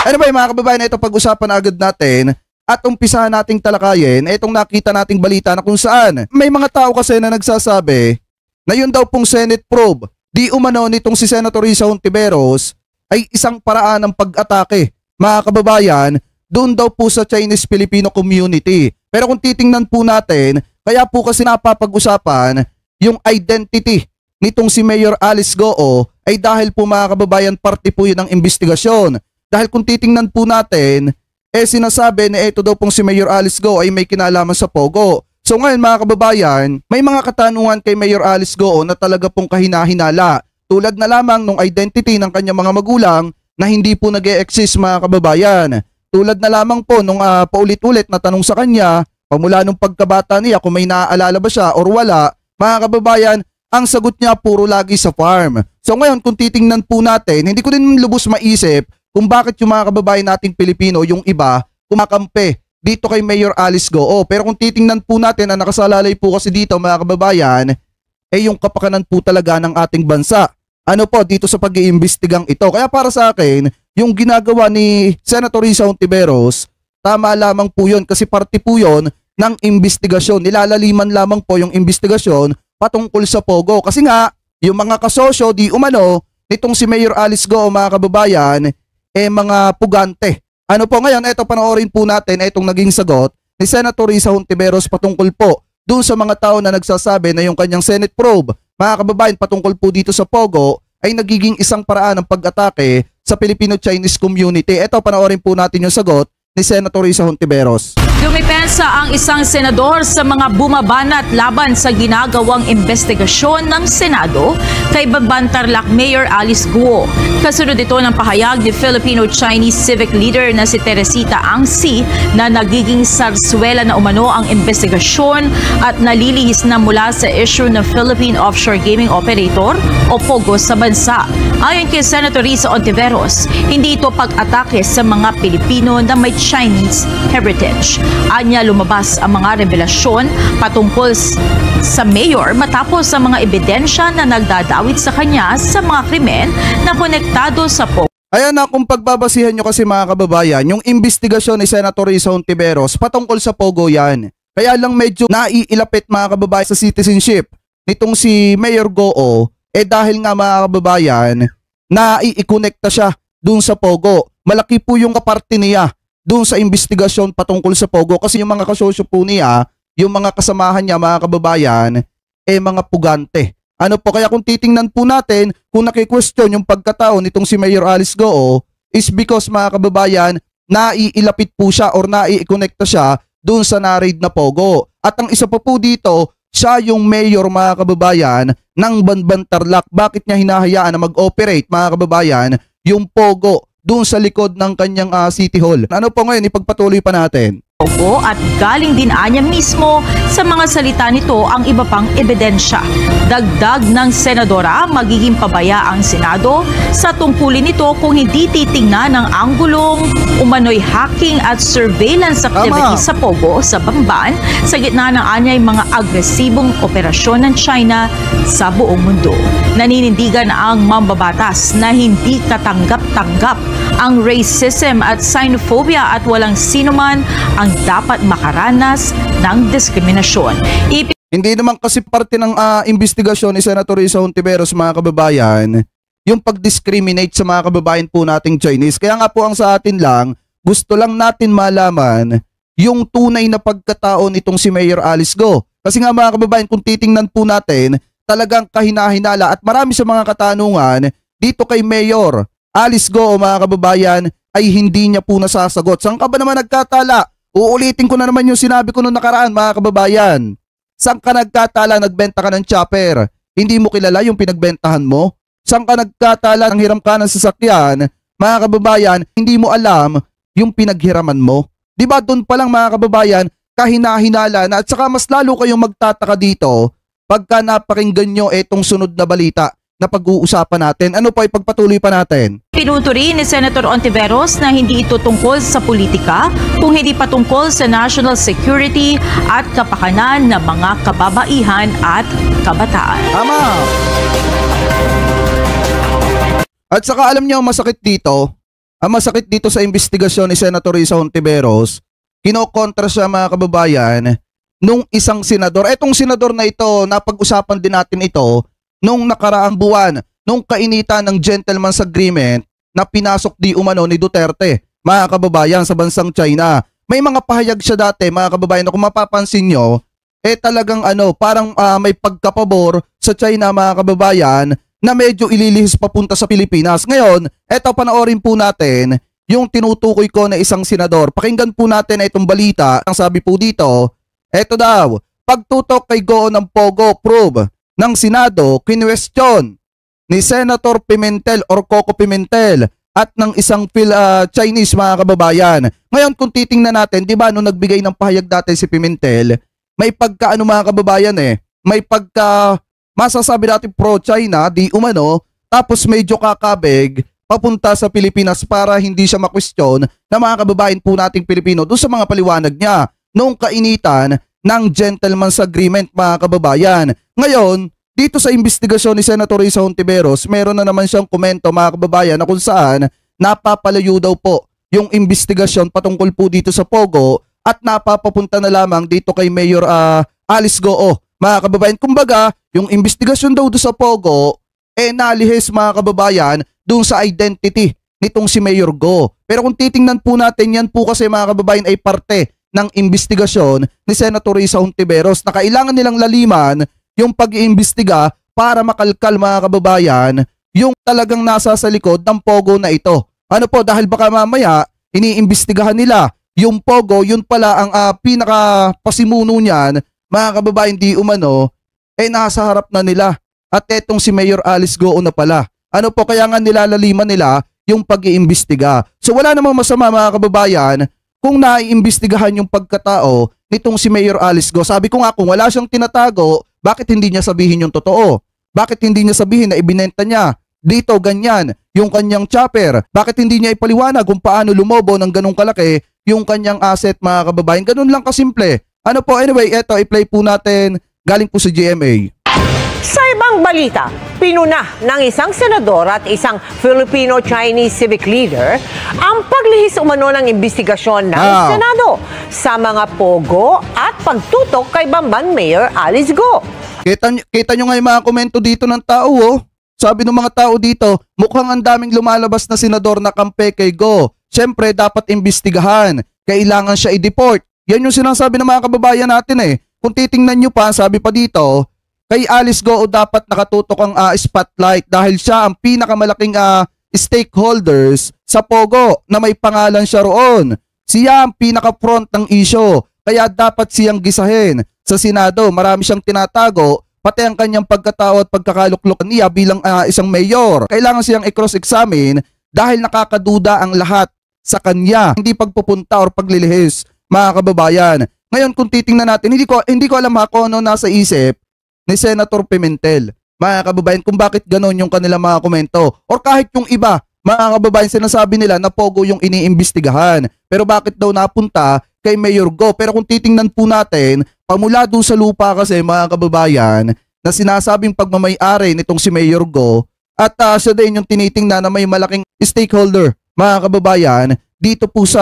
Anyway mga kababayan, ito pag-usapan na agad natin at umpisahan nating talakayin itong nakita nating balita na kung saan may mga tao kasi na nagsasabi na yun daw pong Senate probe di umano nitong si Senator Risa Hontiveros ay isang paraan ng pag-atake mga kababayan doon daw po sa Chinese-Filipino community. Pero kung titingnan po natin, kaya po kasi napapag-usapan yung identity nitong si Mayor Alice Goo ay dahil po mga kababayan parte po yun ng investigasyon. Dahil kung titingnan po natin, sinasabi na ito daw pong si Mayor Alice Goo ay may kinalaman sa Pogo. So ngayon mga kababayan, may mga katanungan kay Mayor Alice Goo na talaga pong kahina-hinala. Tulad na lamang nung identity ng kanyang mga magulang na hindi po nag-e-exist mga kababayan. Tulad na lamang po nung paulit-ulit na tanong sa kanya, pamula nung pagkabata niya kung may naaalala ba siya or wala, mga kababayan, ang sagot niya puro lagi sa farm. So ngayon kung titingnan po natin, hindi ko din lubos maisip kung bakit yung mga kababayan nating Pilipino, yung iba, kumakampi dito kay Mayor Alice Goo. Pero kung titingnan po natin, ang nakasalalay po kasi dito mga kababayan, yung kapakanan po talaga ng ating bansa. Ano po dito sa pag-iimbestigang ito. Kaya para sa akin, yung ginagawa ni Senator Risa Hontiveros, tama lamang po yun kasi parte po yun ng investigasyon. Nilalaliman lamang po yung investigasyon patungkol sa Pogo. Kasi nga, yung mga kasosyo di umano nitong si Mayor Alice Goo mga kababayan, mga pugante. Ano po ngayon, eto panoorin po natin itong naging sagot ni Senator Risa Hontiveros patungkol po dun sa mga tao na nagsasabi na yung kanyang Senate probe, mga kababayan, patungkol po dito sa Pogo ay nagiging isang paraan ng pag-atake sa Filipino-Chinese community. Eto panoorin po natin yung sagot ni Senator Risa Hontiveros. Dumipensa ang isang senador sa mga bumabanat laban sa ginagawang investigasyon ng Senado kay Babantarlac Mayor Alice Goo. Kasunod ito ng pahayag ni Filipino-Chinese civic leader na si Teresita Angsi na nagiging sarswela na umano ang investigasyon at nalilihis na mula sa issue ng Philippine Offshore Gaming Operator o POGO sa bansa. Ayon kay Senator Risa Hontiveros, hindi ito pag-atake sa mga Pilipino na may Chinese heritage. Anya lumabas ang mga revelasyon patungkol sa mayor matapos ang mga ebidensya na nagdadawit sa kanya sa mga krimen na konektado sa Pogo. Ayan na, kung pagbabasihan nyo kasi mga kababayan, yung investigasyon ni Senator Risa Hontiveros patungkol sa Pogo yan. Kaya lang medyo naiilapit mga kababayan sa citizenship nitong si Mayor Goo, dahil nga mga kababayan, naiikonekta siya dun sa Pogo. Malaki po yung kaparte niya doon sa investigasyon patungkol sa Pogo kasi yung mga kasosyo po niya, yung mga kasamahan niya mga kababayan, mga pugante. Ano po, kaya kung titingnan po natin, kung naki-question yung pagkatao nitong si Mayor Alice Goo is because mga kababayan, naiilapit po siya or nai-connecta siya doon sa na-raid na Pogo. At ang isa pa po dito, siya yung mayor mga kababayan ng Babantarlac. Bakit niya hinahayaan na mag-operate mga kababayan yung Pogo doon sa likod ng kanyang City Hall? Ano po ngayon, ipagpatuloy pa natin. At galing din anya mismo sa mga salita nito ang iba pang ebidensya. Dagdag ng senadora, magiging pabaya ang Senado sa tungkulin nito kung hindi titingnan ng anggulong umano'y hacking at surveillance activity sa Pogo sa Bamban sa gitna ng anyay mga agresibong operasyon ng China sa buong mundo. Naninindigan ang mambabatas na hindi katanggap-tanggap ang racism at xenophobia at walang sinuman ang dapat makaranas ng diskriminasyon. Hindi naman kasi parte ng investigasyon ni Senator Risa Hontiveros mga kababayan yung pag-discriminate sa mga kababayan po nating Chinese. Kaya nga po ang sa atin lang, gusto lang natin malaman yung tunay na pagkatao nitong si Mayor Alice Goo. Kasi nga mga kababayan, kung titingnan po natin, talagang kahina-hinala at marami sa mga katanungan dito kay Mayor Alice Goo mga kababayan ay hindi niya po nasasagot. Saan ka ba naman nagkatala? Uulitin ko na naman yung sinabi ko noong nakaraan mga kababayan. Saan ka nagkatala nagbenta ka ng chopper? Hindi mo kilala yung pinagbentahan mo? Saan ka nagkatala ng hiram ka ng sasakyan? Mga kababayan, hindi mo alam yung pinaghiraman mo. Diba doon pa lang mga kababayan, kahina-hinala na at saka mas lalo kayong magtataka dito pagka napakinggan nyo etong sunod na balita na pag-uusapan natin. Ano pa, ipagpatuloy pa natin? Pinuturi ni Senator Hontiveros na hindi ito tungkol sa politika kung hindi pa tungkol sa national security at kapakanan ng mga kababaihan at kabataan. Tama! At saka alam niyo masakit dito, Ang masakit dito sa investigasyon ni Senator Risa Hontiveros, kinokontra siya mga kababayan nung isang senador. Etong senador na ito, napag-usapan din natin ito nung nakaraang buwan, nung kainitan ng gentleman's agreement na pinasok di umano ni Duterte, mga kababayan, sa bansang China. May mga pahayag siya dati, mga kababayan, na kung mapapansin nyo, talagang parang may pagkapabor sa China, mga kababayan, na medyo ililihis papunta sa Pilipinas. Ngayon, eto panoorin po natin yung tinutukoy ko na isang senador. Pakinggan po natin itong balita. Ang sabi po dito, eto daw, pagtutok kay Go ng Pogo probe ng Senado, kinwestiyon ni Senator Pimentel or Coco Pimentel at ng isang Chinese, mga kababayan. Ngayon kung titingnan natin, di ba nung nagbigay ng pahayag dati si Pimentel, may pagka mga kababayan may pagka masasabi natin pro-China, di umano, tapos medyo kakabig papunta sa Pilipinas para hindi siya makwestiyon na mga kababayan po nating Pilipino doon sa mga paliwanag niya noong kainitan ng gentleman's agreement, mga kababayan. Ngayon, dito sa investigasyon ni Senator Risa Hontiveros, meron na naman siyang komento, mga kababayan, na kung saan napapalayo daw po yung investigasyon patungkol po dito sa Pogo at napapapunta na lamang dito kay Mayor Alice Goo. Mga kababayan, kumbaga, yung investigasyon daw doon sa Pogo, nalihis, mga kababayan, doon sa identity nitong si Mayor Go. Pero kung titingnan po natin, yan po kasi, mga kababayan, ay parte ng investigasyon ni Senator Risa Hontiveros na kailangan nilang laliman yung pag-iimbestiga para makalkal, mga kababayan, yung talagang nasa sa likod ng Pogo na ito. Ano po, dahil baka mamaya, iniimbestigahan nila yung Pogo, yun pala ang pinaka-pasimuno niyan, mga kababayan, di umano, nasa harap na nila. At etong si Mayor Alice Goo na pala. Ano po, kaya nga nilalaliman nila yung pag-iimbestiga. So wala namang masama, mga kababayan, kung naiimbestigahan yung pagkatao nitong si Mayor Alice Goo. Sabi ko nga, kung wala siyang tinatago, bakit hindi niya sabihin yung totoo? Bakit hindi niya sabihin na ibinenta niya dito ganyan yung kanyang chopper? Bakit hindi niya ipaliwanag kung paano lumobo ng ganung kalaki yung kanyang asset, mga kababayan? Ganun lang kasimple. Ano po, anyway, eto, i-play po natin galing po sa GMA. Sa ibang balita, pinuna ng isang senador at isang Filipino-Chinese civic leader ang paglihis umano ng investigasyon ng Senado sa mga Pogo at pagtutok kay Bamban Mayor Alice Goo. Kita nyo nga yung mga komento dito ng tao, oh. Sabi ng mga tao dito, mukhang ang daming lumalabas na senador na kampe kay Go. Siyempre, dapat imbestigahan. Kailangan siya i-deport. Yan yung sinasabi ng mga kababayan natin Kung titingnan nyo pa, sabi pa dito, kay Alice Goo dapat nakatutok ang spotlight dahil siya ang pinakamalaking stakeholders sa Pogo na may pangalan siya roon. Siya ang pinaka-front ng issue, kaya dapat siyang gisahin. Sa Senado, marami siyang tinatago, pati ang kanyang pagkatao at pagkakaluklok niya bilang isang mayor. Kailangan siyang i-cross-examine dahil nakakaduda ang lahat sa kanya, hindi pagpupunta or paglilihis, mga kababayan. Ngayon kung titingnan natin, hindi ko alam kung ano nasa isip ni Senator Pimentel, mga kababayan, kung bakit ganon yung kanilang mga komento. Or kahit yung iba, mga kababayan, sinasabi nila na Pogo yung iniimbestigahan. Pero bakit daw napunta kay Mayor Go? Pero kung titingnan po natin, pamula doon sa lupa kasi, mga kababayan, na sinasabing pagmamay-ari nitong si Mayor Go, at siya din yung tinitingnan na may malaking stakeholder, mga kababayan, dito po sa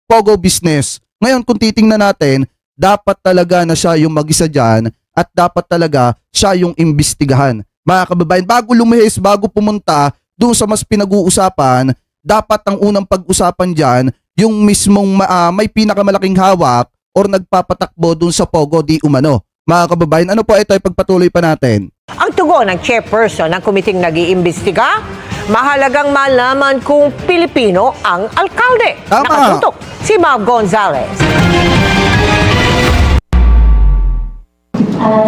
Pogo business. Ngayon kung titingnan natin, dapat talaga na siya yung mag-isa dyan at dapat talaga siya yung imbestigahan. Mga kababayan, bago lumihis, bago pumunta doon sa mas pinag-uusapan, dapat ang unang pag-usapan dyan yung mismong may pinakamalaking hawak or nagpapatakbo doon sa Pogo di umano. Mga kababayan, ano po, ito ay pagpatuloy pa natin. Ang tugon ng chairperson ng komiting nag-iimbestiga, mahalagang malaman kung Pilipino ang alkalde. Tama. Nakatutok si Bob Gonzales.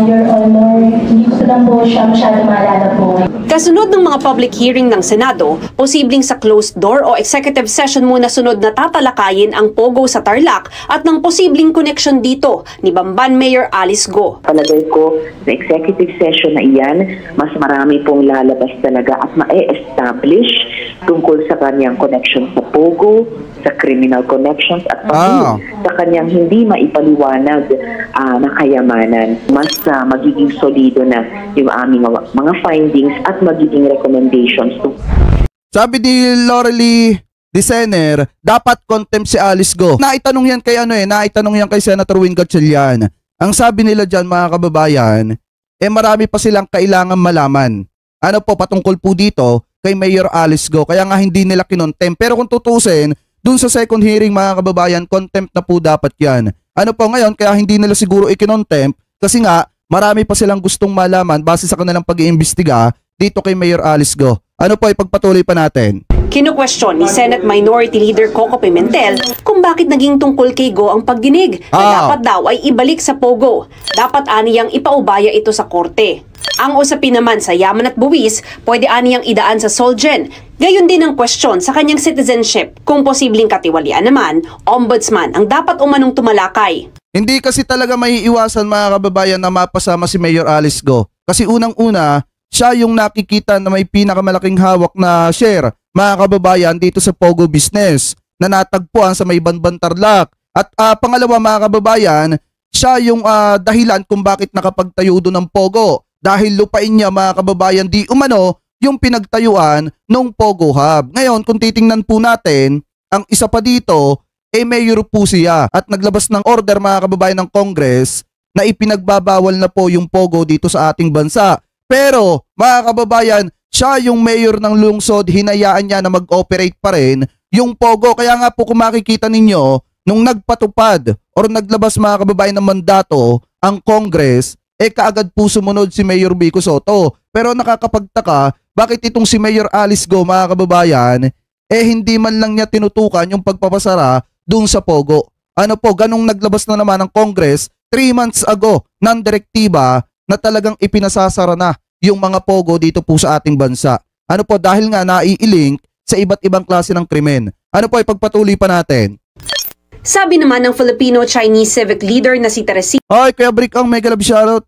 Your Honor, hindi ko lang po siya masyado maalala po. Kasunod ng mga public hearing ng Senado, posibleng sa closed door o executive session muna sunod na tatalakayin ang Pogo sa Tarlac at ng posibleng connection dito ni Bamban Mayor Alice Goo. Palagay ko sa executive session na iyan, mas marami pong lalabas talaga at ma-establish tungkol sa kanyang connection sa Pogo, sa criminal connections at sa kanyang hindi maipaliwanag na kayamanan. Mas magiging solido na yung aming mga findings at magiging recommendations. Sabi ni Laurely Desener, dapat contempt si Alice Go. Naitanong yan kay naitanong yan kay Senator Win Gatchalian. Ang sabi nila dyan mga kababayan, marami pa silang kailangan malaman. Ano po patungkol po dito kay Mayor Alice Go. Kaya nga hindi nila kinontempt. Pero kung tutusin, dun sa second hearing mga kababayan, contempt na po dapat yan. Ano po ngayon, kaya hindi nila siguro ikinontempt kasi nga marami pa silang gustong malaman base sa kanilang pag-iimbestiga dito kay Mayor Alice Go. Ano po, ipagpatuloy pa natin. Kinu-question ni Senate Minority Leader Coco Pimentel kung bakit naging tungkol kay Go ang pagdinig na dapat daw ay ibalik sa Pogo. Dapat aniyang ipaubaya ito sa korte. Ang usapin naman sa yaman at buwis, pwede aniyang idaan sa Solgen. Gayon din ang question sa kanyang citizenship kung posibleng katiwalian naman, ombudsman ang dapat umanong tumalakay. Hindi kasi talaga maiiwasan mga kababayan na mapasama si Mayor Alice Go. Kasi unang-una, siya yung nakikita na may pinakamalaking hawak na share mga kababayan dito sa Pogo business na natagpuan sa may Banban Tarlac. At pangalawa mga kababayan, siya yung dahilan kung bakit nakapagtayo doon ng Pogo. Dahil lupain niya mga kababayan di umano yung pinagtayuan ng Pogo Hub. Ngayon kung titingnan po natin, ang isa pa dito, mayor po siya at naglabas ng order mga kababayan ng Congress na ipinagbabawal na po yung Pogo dito sa ating bansa. Pero mga kababayan, siya yung mayor ng lungsod, hinayaan niya na mag-operate pa rin yung Pogo. Kaya nga po kung makikita ninyo, nung nagpatupad or naglabas mga kababayan ng mandato ang Congress, kaagad po sumunod si Mayor Vico Sotto. Pero nakakapagtaka, bakit itong si Mayor Alice Go mga kababayan, hindi man lang niya tinutukan yung pagpapasara dun sa Pogo. Ano po, ganong naglabas na naman ng Congress 3 months ago ng direktiba na talagang ipinasasara na yung mga Pogo dito po sa ating bansa. Ano po, dahil nga nai-link sa iba't ibang klase ng krimen. Ano po, ipagpatuloy pa natin. Sabi naman ng Filipino-Chinese civic leader na si Teresita Kuya Brick ang mega love shoutout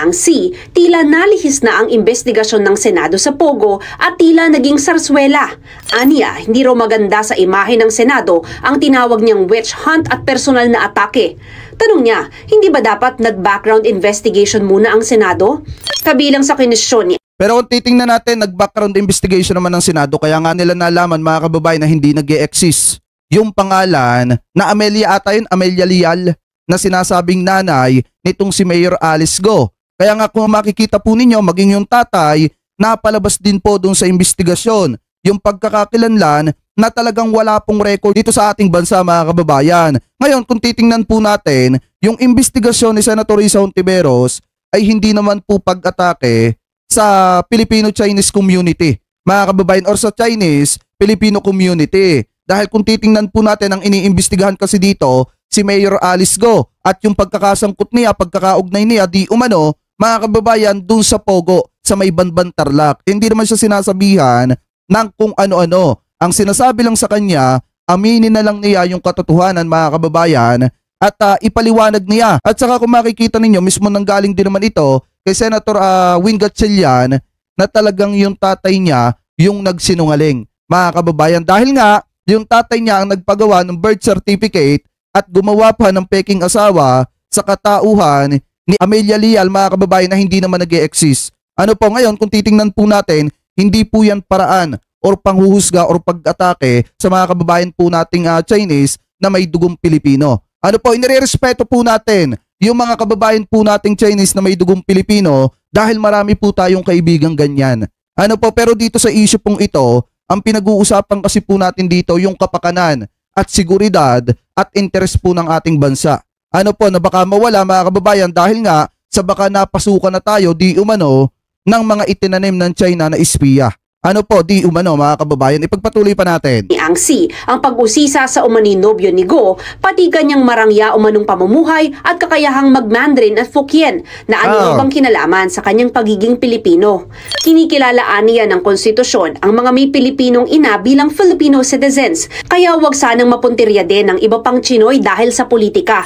Ang si, tila nalihis na ang investigasyon ng Senado sa Pogo at tila naging sarswela. Aniya, hindi raw maganda sa imahe ng Senado ang tinawag niyang witch hunt at personal na atake. Tanong niya, hindi ba dapat nag-background investigation muna ang Senado? Kabilang sa kinisyon niya. Pero kung titingnan natin, nag-background investigation naman ng Senado kaya nga nila nalaman mga kababayan na hindi nag-e-exist yung pangalan na Amelia Lial na sinasabing nanay nitong si Mayor Alice Go. Kaya nga kung makikita po ninyo, maging yung tatay, napalabas din po dun sa investigasyon yung pagkakakilanlan na talagang wala pong record dito sa ating bansa mga kababayan. Ngayon kung titingnan po natin, yung investigasyon ni Senator Risa Hontiveros ay hindi naman po pag-atake sa Filipino-Chinese community mga kababayan or sa Chinese-Filipino community. Dahil kung titingnan po natin ang iniimbestigahan kasi dito si Mayor Alice Go at yung pagkakasangkot niya, pagkakaugnay niya di umano mga kababayan dun sa Pogo sa may Banban Tarlac. Hindi naman siya sinasabihan ng kung ano-ano. Ang sinasabi lang sa kanya, aminin na lang niya yung katotohanan mga kababayan at ipaliwanag niya. At saka kung makikita ninyo, mismo nanggaling din naman ito kay Senator Win Gatchalian na talagang yung tatay niya yung nagsinungaling mga kababayan. Dahil nga yung tatay niya ang nagpagawa ng birth certificate at gumawa pa ng peking asawa sa katauhan ni Amelia Lial mga kababayan na hindi naman nag-e-exist. Ano po ngayon kung titingnan po natin, hindi po yan paraan or panghuhusga or pag-atake sa mga kababayan po nating Chinese na may dugong Pilipino. Ano po, inirerespeto po natin yung mga kababayan po nating Chinese na may dugong Pilipino dahil marami po tayong kaibigang ganyan. Ano po, pero dito sa issue pong ito, ang pinag-uusapan kasi po natin dito yung kapakanan at seguridad at interes po ng ating bansa. Ano po na baka mawala mga kababayan dahil nga sa baka napasukan na tayo di umano ng mga itinanim ng China na espiya. Ano po, di umano mga kababayan, ipagpatuloy pa natin. Ang si, ang pag-usisa sa umani nobyo ni Go, pati kanyang marangya umanong pamumuhay at kakayahang mag-Mandarin at Fukien na ano bang kinalaman sa kanyang pagiging Pilipino. Kinikilala niya ng konstitusyon ang mga may Pilipinong ina bilang Filipino citizens, kaya wag sanang mapuntirya din ng iba pang Chinoy dahil sa politika.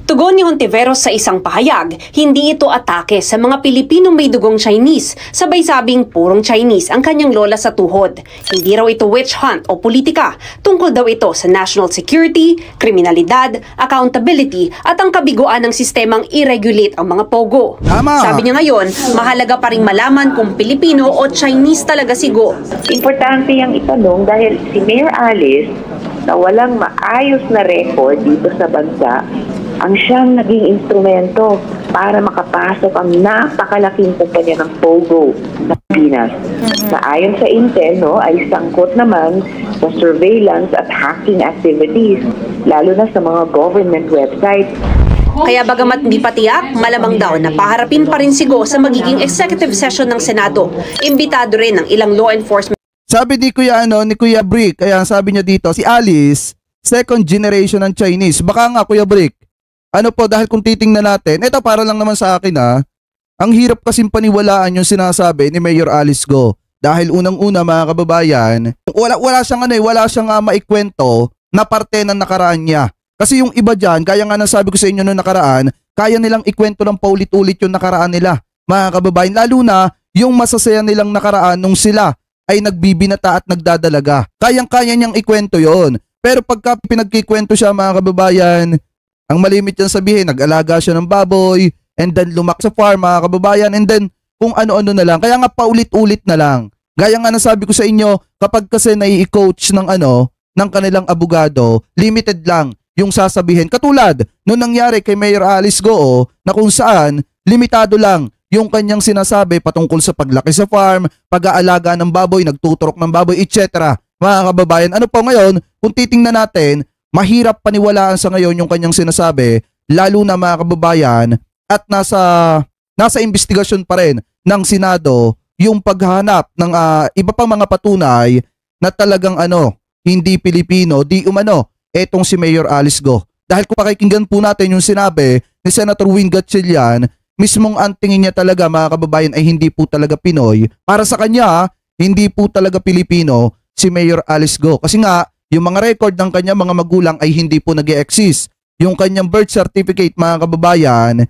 Tugon ni Hontiveros sa isang pahayag, hindi ito atake sa mga Pilipinong may dugong Chinese, sabay sabing purong Chinese ang kanyang lola sa tuhod. Hindi raw ito witch hunt o politika, tungkol daw ito sa national security, kriminalidad, accountability at ang kabiguan ng sistemang i-regulate ang mga pogo. Tama. Sabi niya ngayon, mahalaga pa ring malaman kung Pilipino o Chinese talaga si Go. Importante yung itanong dahil si Mayor Alice na walang maayos na record dito sa bansa, ang siyang naging instrumento para makapasok ang napakalaking kumpanya ng Pogo sa Pinas. Na ayon sa Intel, ay sangkot naman sa surveillance at hacking activities, lalo na sa mga government websites. Kaya bagamat hindi patiyak, malamang daw na paharapin pa rin si Go sa magiging executive session ng Senado. Imbitado rin ng ilang law enforcement. Sabi ni Kuya Brick, kaya sabi niya dito, si Alice, second generation ng Chinese. Baka nga Kuya Brick, dahil kung titingnan natin, ito para lang naman sa akin ang hirap kasing paniwalaan yung sinasabi ni Mayor Alice Go. Dahil unang-una mga kababayan, wala siyang maikwento na parte ng nakaraan niya. Kasi yung iba dyan, kaya nga nasabi ko sa inyo noong nakaraan, kaya nilang ikwento ng paulit-ulit yung nakaraan nila. Mga kababayan, lalo na yung masasaya nilang nakaraan nung sila ay nagbibinata at nagdadalaga. Kayang-kaya niyang ikwento yon. Pero pagka pinagkikwento siya mga kababayan, ang malimit niyang sabihin, nag-alaga siya ng baboy, and then lumak sa farm mga kababayan, and then kung ano-ano na lang. Kaya nga paulit-ulit na lang. Gaya nga nasabi ko sa inyo, kapag kasi nai-coach ng kanilang abogado, limited lang yung sasabihin. Katulad, nung nangyari kay Mayor Alice Go, na kung saan, limitado lang yung kanyang sinasabi patungkol sa paglaki sa farm, pag-aalaga ng baboy, nagtuturok ng baboy, etc. Mga kababayan, ngayon, kung titingnan natin, mahirap paniwalaan sa ngayon yung kanyang sinasabi, lalo na mga kababayan, at nasa investigasyon pa rin ng Senado yung paghanap ng iba pang mga patunay na talagang hindi Pilipino, di umano, etong si Mayor Alice Go. Dahil kung pakikinggan po natin yung sinabi ni Senator Win Gatchalian, mismong ang tingin niya talaga mga kababayan ay hindi po talaga Pinoy. Para sa kanya, hindi po talaga Pilipino si Mayor Alice Go. Kasi nga, yung mga record ng kanyang mga magulang ay hindi po nag-e-exist. Yung kanyang birth certificate mga kababayan,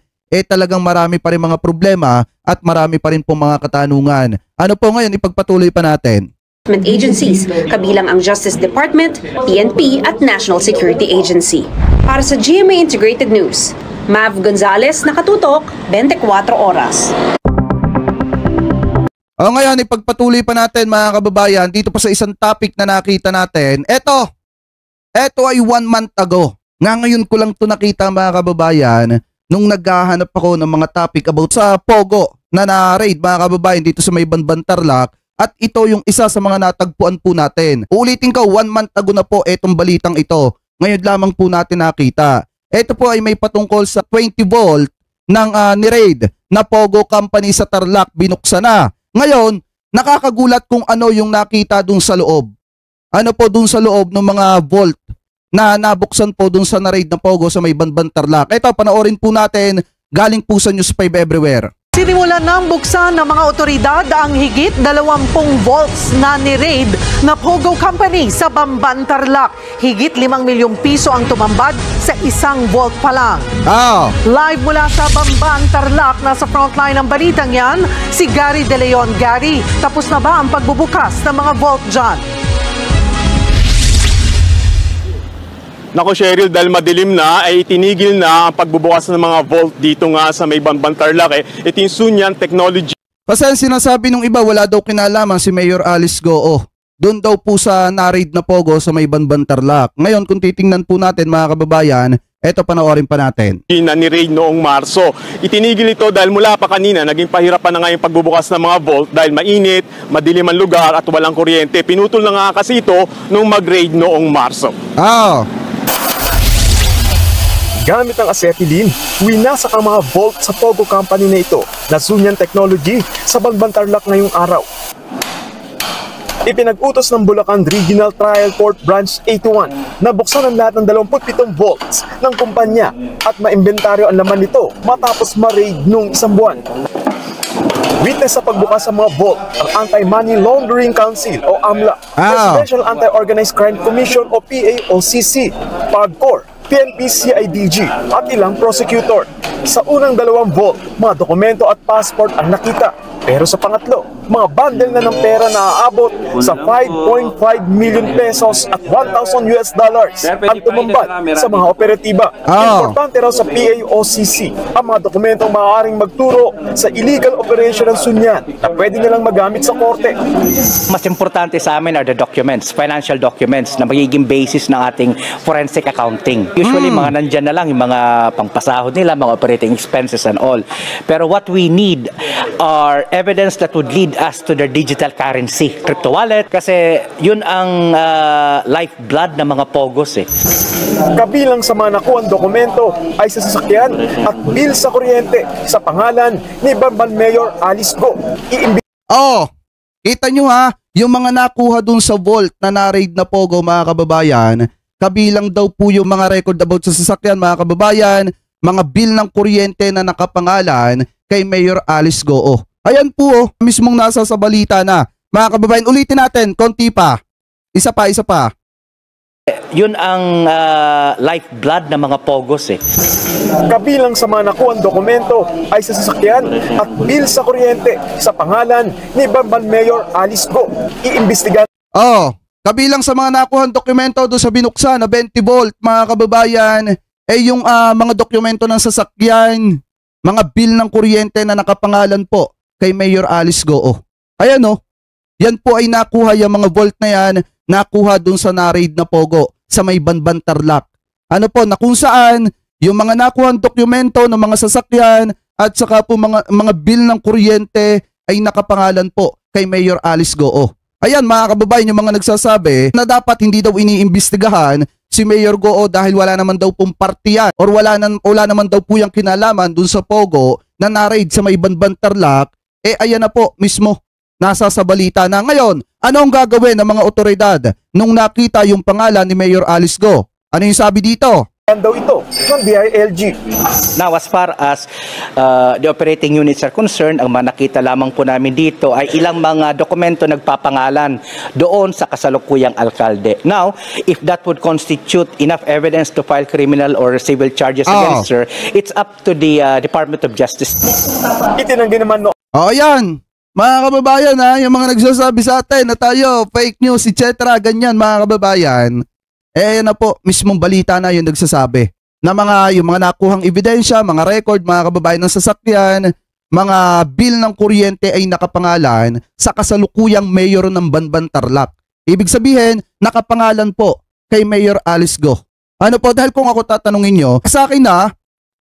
talagang marami pa rin mga problema at marami pa rin po mga katanungan. Po ngayon, ipagpatuloy pa natin. Agencies, kabilang ang Justice Department, PNP at National Security Agency. Para sa GMA Integrated News, Mav Gonzalez, nakatutok, 24 oras. Ngayon, ipagpatuloy pa natin mga kababayan dito pa sa isang topic na nakita natin. Ito ay 1 month ago. Ngayon ko lang ito nakita mga kababayan nung naghahanap ako ng mga topic about sa Pogo na na-raid mga kababayan dito sa may Banban Tarlac. At ito yung isa sa mga natagpuan po natin. Uulitin ko, 1 month ago na po itong balitang ito. Ngayon lamang po natin nakita. Ito po ay may patungkol sa 20 volt ng ni-raid na Pogo company sa Tarlac, binuksan na. Ngayon, nakakagulat kung ano yung nakita dun sa loob. Dun sa loob ng mga vault na nabuksan po dun sa na-raid na Pogo sa may Banban Tarlac. Ito, panoorin po natin, galing po sa News 5 Everywhere. Sinimulan ng buksan ng mga otoridad ang higit 20 volts na ni-raid na Pogo Company sa Banban Tarlac. Higit 5 milyong piso ang tumambad sa isang volt pa lang. Live mula sa Banban Tarlac, nasa frontline ng balitang yan, si Gary De Leon. Gary, tapos na ba ang pagbubukas ng mga volt dyan? Nako Cheryl, dahil madilim na ay itinigil na ang pagbubukas ng mga vault dito nga sa may Banban Tarlac. Ito yung Sunyan Technology. Kasi ang sinasabi nung iba, wala daw kinalaman si Mayor Alice Go. Doon daw po sa na-raid na Pogo sa may Banban Tarlac. Ngayon kung titingnan po natin mga kababayan, eto panoorin pa natin. Na ni-raid noong Marso. Itinigil ito dahil mula pa kanina naging pahirapan na nga yung pagbubukas ng mga vault dahil mainit, madilim ang lugar at walang kuryente. Pinutol na nga kasi ito nung mag-raid noong Marso. Gamit ang acetylene, winasak ang mga vault sa Pogo Company na ito na Sunyan Technology sa Banban Tarlac ngayong araw. Ipinag-utos ng Bulacan Regional Trial Court Branch 81 na buksan ang lahat ng 27 volts ng kumpanya at maimbentaryo ang laman nito matapos ma-raid noong 1 buwan. Witness sa pagbukas sa mga vault ang Anti-Money Laundering Council o AMLA, Presidential Anti-Organized Crime Commission o PAOCC, PAGCOR, PNP, CIDG at ilang prosecutor. Sa unang 2 vault, mga dokumento at passport ang nakita. Pero sa pangatlo, mga bundle na ng pera na aabot sa 5.5 million pesos at 1,000 US dollars ang tumambad sa mga operatiba. Importante raw sa PAOCC ang mga dokumentong maaaring magturo sa illegal operation ng Sunyan na pwede nilang magamit sa korte. Mas importante sa amin are the documents, financial documents na magiging basis ng ating forensic accounting. Usually mga nandyan na lang yung mga pangpasahod nila, mga operating expenses and all. Pero what we need are evidence that would lead us to their digital currency, crypto wallet, kasi yun ang lifeblood ng mga pogos eh. Kabilang sa mga nakuhang dokumento ay sa sasakyan at bill sa kuryente sa pangalan ni Bamban Mayor Alice Go. Kita nyo ha, yung mga nakuha dun sa vault na na-raid na pogo mga kababayan, kabilang daw po yung mga record about sa sasakyan mga kababayan, mga bill ng kuryente na nakapangalan kay Mayor Alice Go. Ayan po, mismong nasa sa balita na. Mga kababayan, ulitin natin, konti pa. Isa pa. Yun ang lifeblood ng mga pogos eh. Kabilang sa mga nakuhang dokumento ay sa sasakyan at bill sa kuryente sa pangalan ni Bamban Mayor Alice Go. Iimbestigahan. Kabilang sa mga nakuhang dokumento doon sa binuksan na 20 volt mga kababayan, yung mga dokumento ng sasakyan, mga bill ng kuryente na nakapangalan po kay Mayor Alice Go. Ayan yan po ay nakuha yung mga vault na yan, nakuha dun sa na-raid na pogo sa may Banban Tarlac. Na kung saan yung mga nakuhang dokumento ng mga sasakyan at saka po mga bill ng kuryente ay nakapangalan po kay Mayor Alice Go. Ayan mga kababayan, yung mga nagsasabi na dapat hindi daw iniimbestigahan si Mayor Go dahil wala naman daw pong partiyan or wala naman daw po yung kinalaman dun sa pogo na na-raid sa may Banban Tarlac. Ayan na po mismo, nasa sa balita na. Ngayon, ano ang gagawin ng mga otoridad nung nakita yung pangalan ni Mayor Alice Go? Ano yung sabi dito? Daw ito ng DILG. Now, as far as the operating units are concerned, ang nakita lamang po namin dito ay ilang mga dokumento nagpapangalan doon sa kasalukuyang alkalde. Now, if that would constitute enough evidence to file criminal or civil charges against her, it's up to the Department of Justice. Itinanggi naman Ayan. Mga kababayan yung mga nagsasabi sa atin na tayo, fake news, etc. Ganyan mga kababayan. Yan na po, mismong balita na yung nagsasabi na yung mga nakuhang ebidensya, mga record, mga kababayan ng sasakyan, mga bill ng kuryente ay nakapangalan sa kasalukuyang mayor ng Banban Tarlac. Ibig sabihin, nakapangalan po kay Mayor Alice Go. Dahil kung ako tatanungin nyo, sa akin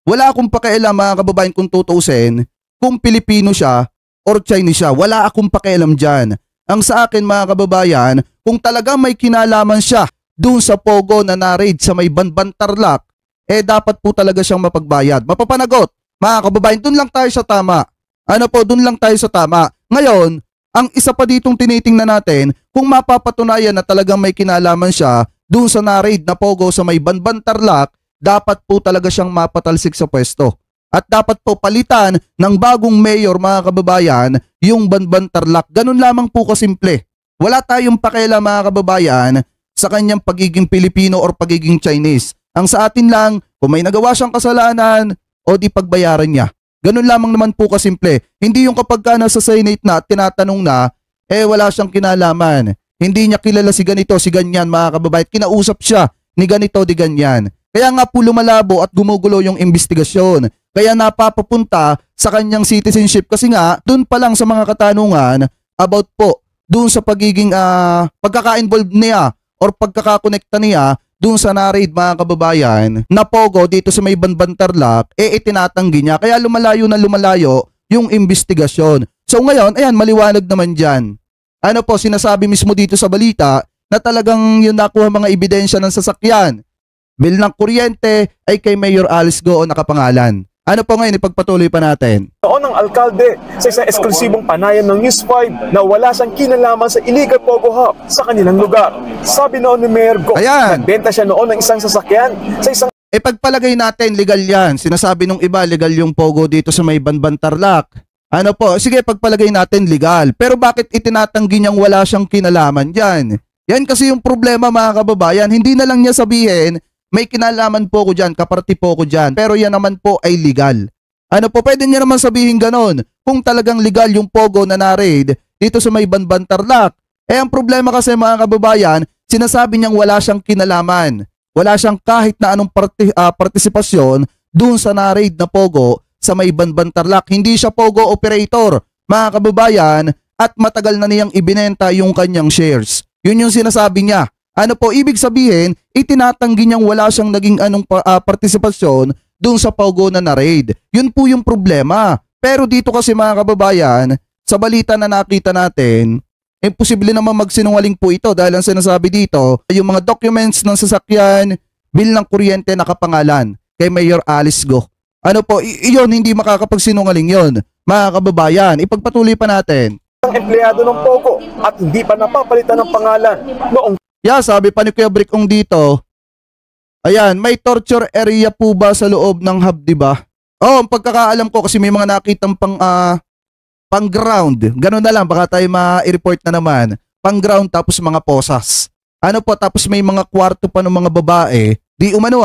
wala akong pakialam mga kababayan kung tutuusin, kung Pilipino siya or Chinese siya. Wala akong pakialam dyan. Ang sa akin mga kababayan, kung talaga may kinalaman siya doon sa pogo na na-raid sa may Banban Tarlac, dapat po talaga siyang mapagbayad. Mapapanagot. Mga kababayan, doon lang tayo sa tama. Doon lang tayo sa tama. Ngayon, ang isa pa ditong tinitingnan natin, kung mapapatunayan na talagang may kinalaman siya doon sa na-raid na pogo sa may Banban Tarlac, dapat po talaga siyang mapatalsik sa pwesto. At dapat po palitan ng bagong mayor mga kababayan yung Banban Tarlac. Ganun lamang po kasimple. Wala tayong pakialam mga kababayan sa kanyang pagiging Pilipino or pagiging Chinese. Ang sa atin lang, kung may nagawa siyang kasalanan, o di pagbayaran niya. Ganun lamang naman po kasimple. Hindi yung kapag nasa Senate na at tinatanong na, wala siyang kinalaman. Hindi niya kilala si ganito, si ganyan mga kababayan. Kinausap siya ni ganito, di ganyan. Kaya nga po lumalabo at gumugulo yung investigasyon. Kaya napapapunta sa kanyang citizenship kasi nga doon pa lang sa mga katanungan about po doon sa pagiging pagkaka-involved niya or pagkakakonekta niya doon sa na-raid mga kababayan na pogo dito sa may Banban Tarlac, itinatanggi niya. Kaya lumalayo na lumalayo yung investigasyon. So ngayon, ayan, maliwanag naman dyan. Sinasabi mismo dito sa balita na talagang yung nakuha mga ebidensya ng sasakyan, bill ng kuryente ay kay Mayor Alice Go nakapangalan. Ngayon, ipagpatuloy pa natin. Noon ng alkalde sa isang eksklusibong panayan ng News 5 na wala siyang kinalaman sa illegal Pogo Hub sa kanilang lugar. Sabi noon ni Mayor Go, nagbenta siya noon ng isang sasakyan sa isang... Pagpalagay natin, legal yan. Sinasabi nung iba, legal yung Pogo dito sa may Banban Tarlac. Sige, pagpalagay natin legal. Pero bakit itinatanggi niyang wala siyang kinalaman dyan? Yan kasi yung problema mga kababayan. Hindi na lang niya sabihin, may kinalaman po ko dyan, kaparti po ko dyan, pero yan naman po ay legal. Ano po, pwede niya naman sabihin ganon kung talagang legal yung pogo na na-raid dito sa may Banban Tarlac. Ang problema kasi mga kababayan, sinasabi niyang wala siyang kinalaman. Wala siyang kahit na anong partisipasyon dun sa na-raid na pogo sa may Banban Tarlac. Hindi siya pogo operator, mga kababayan, at matagal na niyang ibinenta yung kanyang shares. Yun yung sinasabi niya. Ano po, ibig sabihin, itinatanggi niyang wala siyang naging anong partisipasyon dun sa pogo na na-raid. Yun po yung problema. Pero dito kasi mga kababayan, sa balita na nakita natin, imposible naman magsinungaling po ito dahil ang sinasabi dito, yung mga documents ng sasakyan, bill ng kuryente nakapangalan kay Mayor Alice Go. Ano po, iyon hindi makakapagsinungaling yon, mga kababayan. Ipagpatuloy pa natin. Ang empleyado ng Pogo at hindi pa napapalitan ng pangalan noong... Sabi pa ni Kuya Brickong dito, ayan, may torture area po ba sa loob ng hub, diba? Ang pagkakaalam ko kasi may mga nakitang pang ground. Ganun na lang, baka tayo ma-report na naman. Pang ground tapos mga posas. Ano po, tapos may mga kwarto pa ng mga babae. Di umano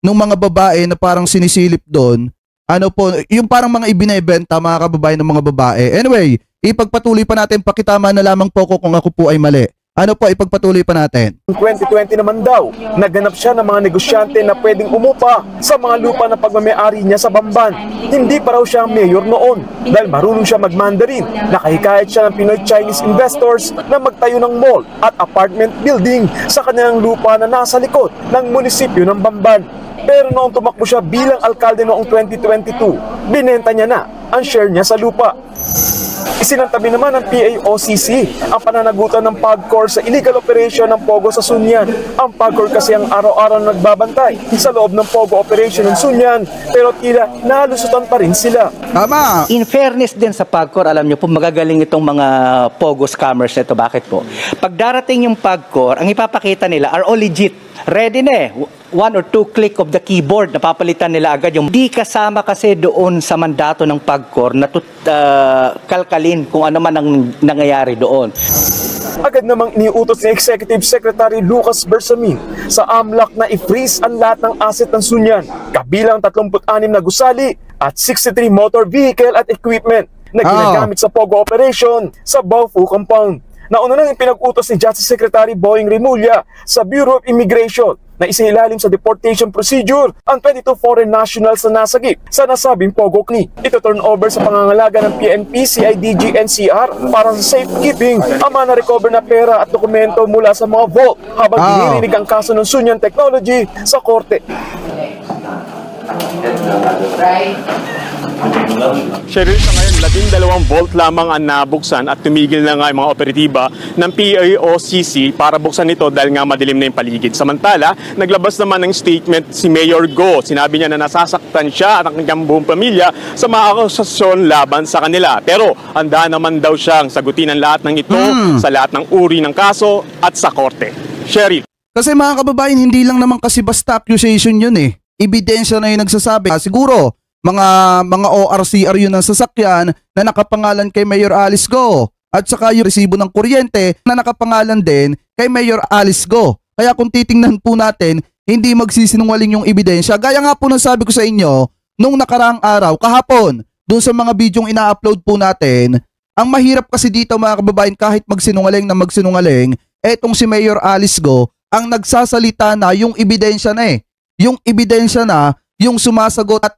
nung mga babae na parang sinisilip doon. Ano po, yung parang mga ibinebenta mga kababayan ng mga babae. Anyway, ipagpatuloy pa natin, pakitama na lamang po ko kung ako po ay mali. Ano po, ipagpatuloy pa natin. 2020 naman daw, naghanap siya ng mga negosyante na pwedeng umupa sa mga lupa na pagmamayari niya sa Bamban. Hindi pa raw siya ang mayor noon dahil marunong siya mag-Mandarin. Nakahikayat siya ng Pinoy Chinese investors na magtayo ng mall at apartment building sa kanilang lupa na nasa likod ng munisipyo ng Bamban. Pero noong tumakbo siya bilang alkalde noong 2022, binenta niya na ang share niya sa lupa. Isinantabi naman ng PAOCC ang pananagutan ng PAGCOR sa illegal operation ng Pogo sa Sunyan. Ang PAGCOR kasi ang araw-araw nagbabantay sa loob ng Pogo operation ng Sunyan, pero tila nalusutan pa rin sila. Tama! In fairness din sa PAGCOR, alam niyo po magagaling itong mga Pogo scammers nito. Bakit po? Pag darating yung PAGCOR, ang ipapakita nila are all legit. Ready na one or two click of the keyboard, napapalitan nila agad yung di kasama kasi doon sa mandato ng PAGCOR na kalkalin kung ano man ang nangyayari doon. Agad namang iniutos ni Executive Secretary Lucas Bersamin sa AMLAC na i-freeze ang lahat ng asset ng Sunyan, kabilang 36 na gusali at 63 motor vehicle at equipment na ginagamit sa Pogo operation sa Baofu compound. Nauna nang ipinag-utos ni Justice Secretary Boying Rimulya sa Bureau of Immigration na isinilalim sa deportation procedure ang 22 foreign nationals na nasagip sa nasabing Pogo CNI. Ito turn over sa pangangalaga ng PNP, CIDG, NCR para sa safekeeping ang mga na-recover na pera at dokumento mula sa mga vault habang dinirinig ang kaso ng Sunyan Technology sa korte. Cheryl, sa ngayon, 12 volt lamang ang nabuksan at tumigil na nga yung mga operatiba ng PAOCC para buksan ito dahil nga madilim na yung paligid. Samantala, naglabas naman ng statement si Mayor Go. Sinabi niya na nasasaktan siya at ang kanyang buong pamilya sa mga akusasyon laban sa kanila. Pero handa naman daw siyang sagutin ang lahat ng ito sa lahat ng uri ng kaso at sa korte. Cheryl. Kasi mga kababayan, hindi lang naman kasi basta accusation yun Ebidensya na yung nagsasabi. Siguro, mga ORCR yun ng sasakyan na nakapangalan kay Mayor Alice Go. At saka yung resibo ng kuryente na nakapangalan din kay Mayor Alice Go. Kaya kung titingnan po natin, hindi magsisinungaling yung ebidensya. Gaya nga po ng sabi ko sa inyo, nung nakaraang araw, kahapon, dun sa mga bidyong ina-upload po natin, ang mahirap kasi dito mga kababayan kahit magsinungaling na magsinungaling, etong si Mayor Alice Go, ang nagsasalita na yung ebidensya na Yung ebidensya na, yung sumasagot at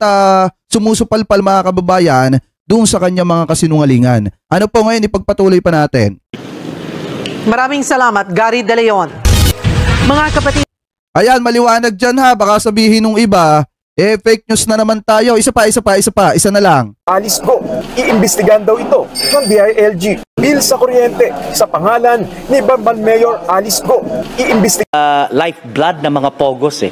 sumusupalpal mga kababayan doon sa kanya mga kasinungalingan. Ano po ngayon, ipagpatuloy pa natin. Maraming salamat, Gary De Leon. Mga kapatid. Ayan, maliwanag dyan baka sabihin nung iba, fake news na naman tayo. Isa pa, na lang. Alice Go, iimbestigahan daw ito ng DILG. Bill sa kuryente sa pangalan ni Bamban Mayor Alice Go. Lifeblood ng mga Pogos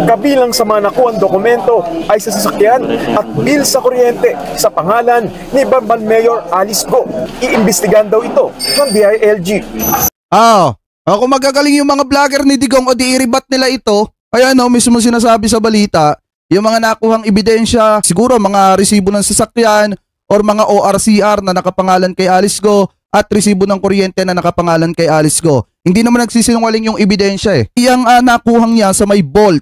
Kabilang sa mga nakuhang dokumento ay sa sasakyan at bill sa kuryente sa pangalan ni Bamban Mayor Alice Go. Iimbestigahan daw ito ng DILG. Kung magagaling yung mga vlogger ni Digong o di iribat nila ito, kaya mismo sinasabi sa balita, yung mga nakuhang ebidensya, siguro mga resibo ng sasakyan or mga ORCR na nakapangalan kay Alice Go at resibo ng kuryente na nakapangalan kay Alice Go. Hindi naman nagsisinungaling yung ebidensya eh. Iyang nakuhang niya sa may vault.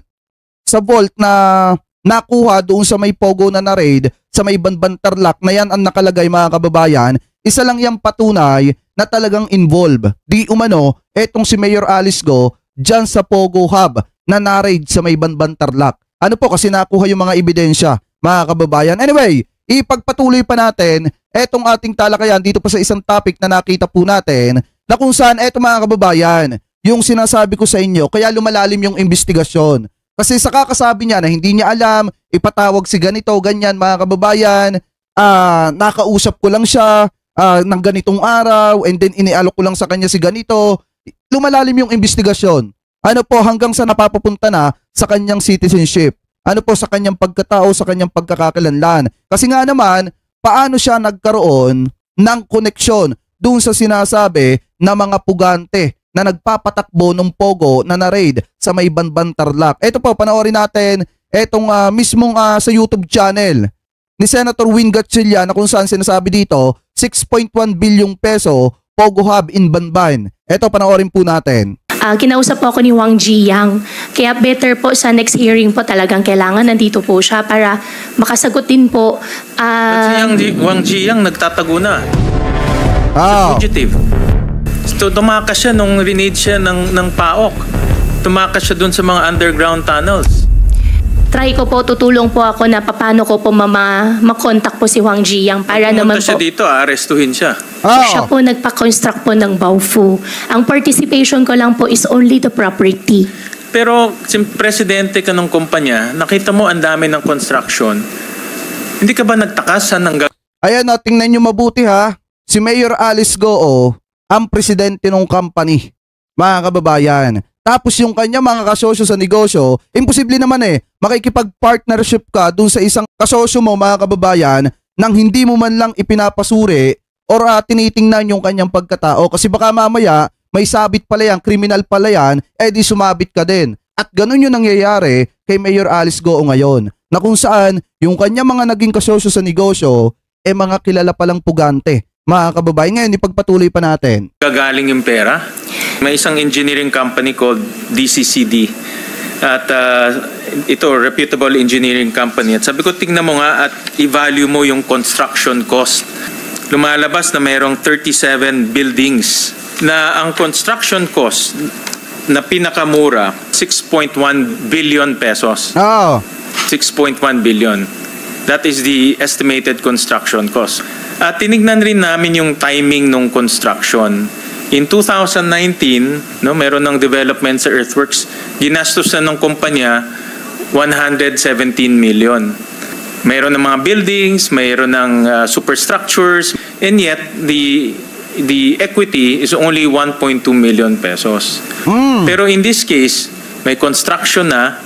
Sa vault na nakuha doon sa may Pogo na na-raid sa may Banban Tarlac na yan ang nakalagay mga kababayan. Isa lang yung patunay na talagang involved. Di umano, etong si Mayor Alice Go dyan sa Pogo Hub na na-raid sa may Banban Tarlac. Ano po kasi nakuha yung mga ebidensya mga kababayan. Anyway, ipagpatuloy pa natin etong ating talakayan dito pa sa isang topic na nakita po natin na kung saan eto mga kababayan, yung sinasabi ko sa inyo, kaya lumalalim yung investigasyon. Kasi sa kakasabi niya na hindi niya alam, ipatawag si ganito, ganyan mga kababayan, nakausap ko lang siya ng ganitong araw and then inialok ko lang sa kanya si ganito. Lumalalim yung investigasyon. Ano po hanggang sa napapapunta na sa kanyang citizenship. Ano po sa kanyang pagkatao, sa kanyang pagkakakilanlan. Kasi nga naman, paano siya nagkaroon ng koneksyon doon sa sinasabi na mga pugante na nagpapatakbo ng Pogo na na-raid sa may Banban Tarlac. Ito po, panoorin natin etong mismong sa YouTube channel ni Senator Win Gatchalian na kung saan sinasabi dito 6.1 bilyong peso Pogo Hub in Banban. Ito, panoorin po natin. Kinausap po ako ni Wang Jiyang. Kaya better po sa next hearing po talagang kailangan nandito po siya para makasagot din po. Wang Jiyang nagtatago na. Fugitive. So, tumakas siya nung rinade siya ng PAOK. Tumakas siya dun sa mga underground tunnels. Try ko po, tutulong po ako na paano ko po makontak po si Wang Jiyang para naman po. Siya dito, arestuhin siya. Siya po nagpa-construct po ng Baofu. Ang participation ko lang po is only the property. Pero, presidente ka ng kumpanya, nakita mo ang dami ng construction. Hindi ka ba nagtakasan ng... Ayan o, tingnan nyo mabuti ha. Si Mayor Alice Go, ang presidente ng company. Mga kababayan. Tapos yung kanya mga kasosyo sa negosyo, imposible naman makikipag-partnership ka dun sa isang kasosyo mo mga kababayan nang hindi mo man lang ipinapasuri or tinitingnan yung kanyang pagkatao kasi baka mamaya may sabit pala yan, kriminal pala yan, di sumabit ka din. At ganun yung nangyayari kay Mayor Alice Go ngayon na kung saan yung kanya mga naging kasosyo sa negosyo mga kilala palang pugante. Mga kababayan, ngayon ipagpatuloy pa natin. Gagaling yung pera. May isang engineering company called DCCD at ito, reputable engineering company. At sabi ko, tingnan mo nga at i-value mo yung construction cost. Lumalabas na mayroong 37 buildings na ang construction cost na pinakamura, 6.1 billion pesos. 6.1 billion. That is the estimated construction cost. At tinignan rin namin yung timing ng construction. In 2019, meron ng development sa earthworks, ginastos na ng kumpanya 117 million. Mayroon ng mga buildings, mayroon ng superstructures, and yet the equity is only 1.2 million pesos. Pero in this case, may construction na,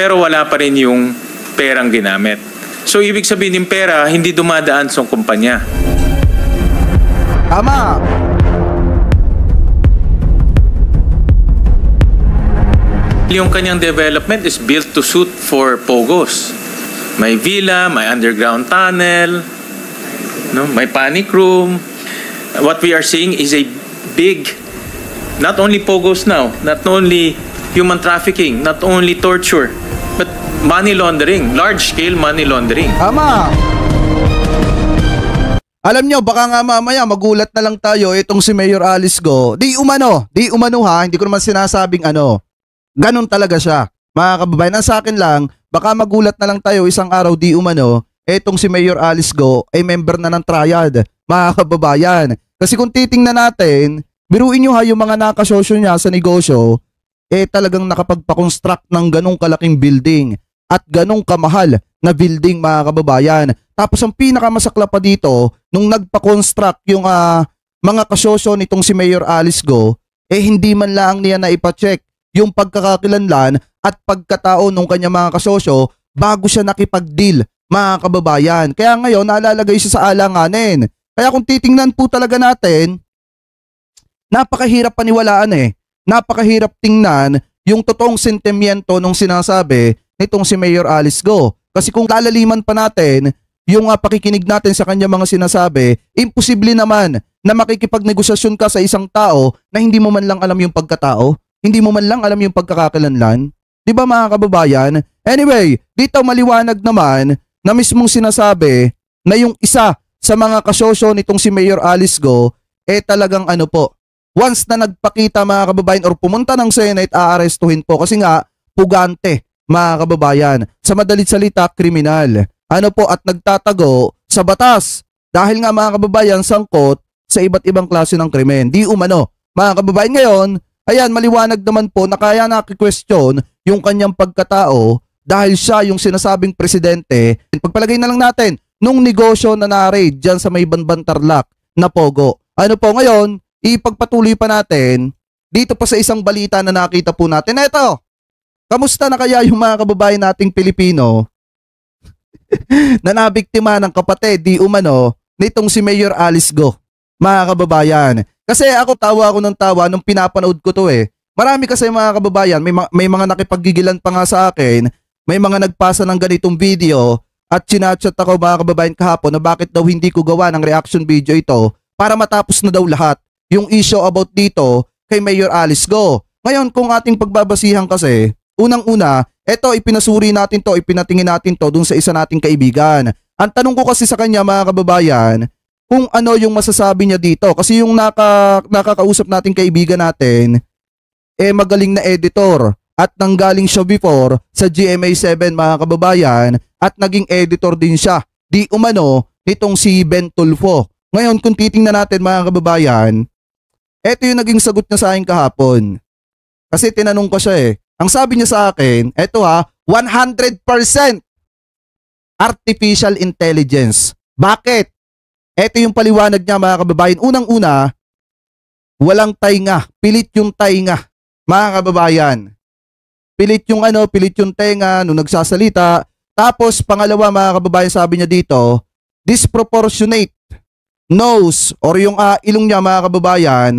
pero wala pa rin yung perang ginamit. So, ibig sabihin yung pera, hindi dumadaan sa kumpanya. Tama! Yung kanyang development is built to suit for Pogos. May villa, may underground tunnel, may panic room. What we are seeing is a big, not only Pogos now, not only human trafficking, not only torture, but money laundering, large-scale money laundering. Tama! Alam nyo, baka nga mamaya magulat na lang tayo itong si Mayor Alice Go. Di umano ha, hindi ko naman sinasabing ganon talaga siya. Mga kababayan, sa akin lang, baka magulat na lang tayo isang araw di umano, etong si Mayor Alice Go ay member na ng triad. Mga kababayan. Kasi kung titingnan natin, biruin nyo ha yung mga nakasosyo niya sa negosyo, talagang nakapagpa-construct ng ganong kalaking building at ganong kamahal na building mga kababayan. Tapos ang pinakamasakla pa dito, nung nagpa-construct yung mga kasosyo nitong si Mayor Alice Go, hindi man lang niya na ipacheck yung pagkakakilanlan at pagkatao ng kanyang mga kasosyo bago siya nakipag-deal mga kababayan. Kaya ngayon nalalagay siya sa alanganin. Kaya kung titingnan po talaga natin, napakahirap paniwalaan napakahirap tingnan yung totoong sentimiento nung sinasabi nitong si Mayor Alice Go. Kasi kung lalaliman pa natin yung pakikinig natin sa kanya mga sinasabi, imposible naman na makikipagnegosasyon ka sa isang tao na hindi mo man lang alam yung pagkatao? Hindi mo man lang alam yung pagkakakilanlan? Di ba mga kababayan? Anyway, dito maliwanag naman na mismong sinasabi na yung isa sa mga kasosyo nitong si Mayor Alice Go, talagang ano po, once na nagpakita mga kababayan or pumunta ng Senate, aarestuhin po kasi nga, pugante mga kababayan. Sa madalit salita, kriminal. Ano po, at nagtatago sa batas. Dahil nga mga kababayan, sangkot sa iba't ibang klase ng krimen. Di umano. Mga kababayan ngayon, ayan, maliwanag naman po na kaya nakiki-question yung kanyang pagkatao dahil siya yung sinasabing presidente. Pagpalagay na lang natin, nung negosyo na na-raid dyan sa may Banban Tarlac na Pogo. Ano po ngayon, ipagpatuloy pa natin dito pa sa isang balita na nakita po natin. Eto, kamusta na kaya yung mga kababayan nating Pilipino na nabiktima ng kapatid di umano nitong si Mayor Alice Go, mga kababayan? Kasi tawa ako ng tawa nung pinapanood ko to Marami kasi mga kababayan, may mga nakipaggigilan pa nga sa akin, may mga nagpasa ng ganitong video at chinachat ako mga kababayan kahapon na bakit daw hindi ko gawa ng reaction video ito para matapos na daw lahat yung issue about dito kay Mayor Alice Go. Ngayon kung ating pagbabasihan kasi, unang-una, eto ipinasuri natin to, ipinatingin natin to dun sa isa nating kaibigan. Ang tanong ko kasi sa kanya mga kababayan, kung ano yung masasabi niya dito. Kasi yung nakakausap nating kaibigan natin, magaling na editor at nanggaling siya before sa GMA7 mga kababayan at naging editor din siya. Di umano nitong si Ben Tulfo. Ngayon kung titingnan natin mga kababayan, eto yung naging sagot niya sa akin kahapon. Kasi tinanong ko siya Ang sabi niya sa akin, eto 100% artificial intelligence. Bakit? Eto yung paliwanag niya mga kababayan. Unang-una, walang tainga. Pilit yung tainga. Mga kababayan. Pilit yung pilit yung tenga nung nagsasalita. Tapos pangalawa mga kababayan, sabi niya dito, disproportionate nose or yung ilong niya mga kababayan,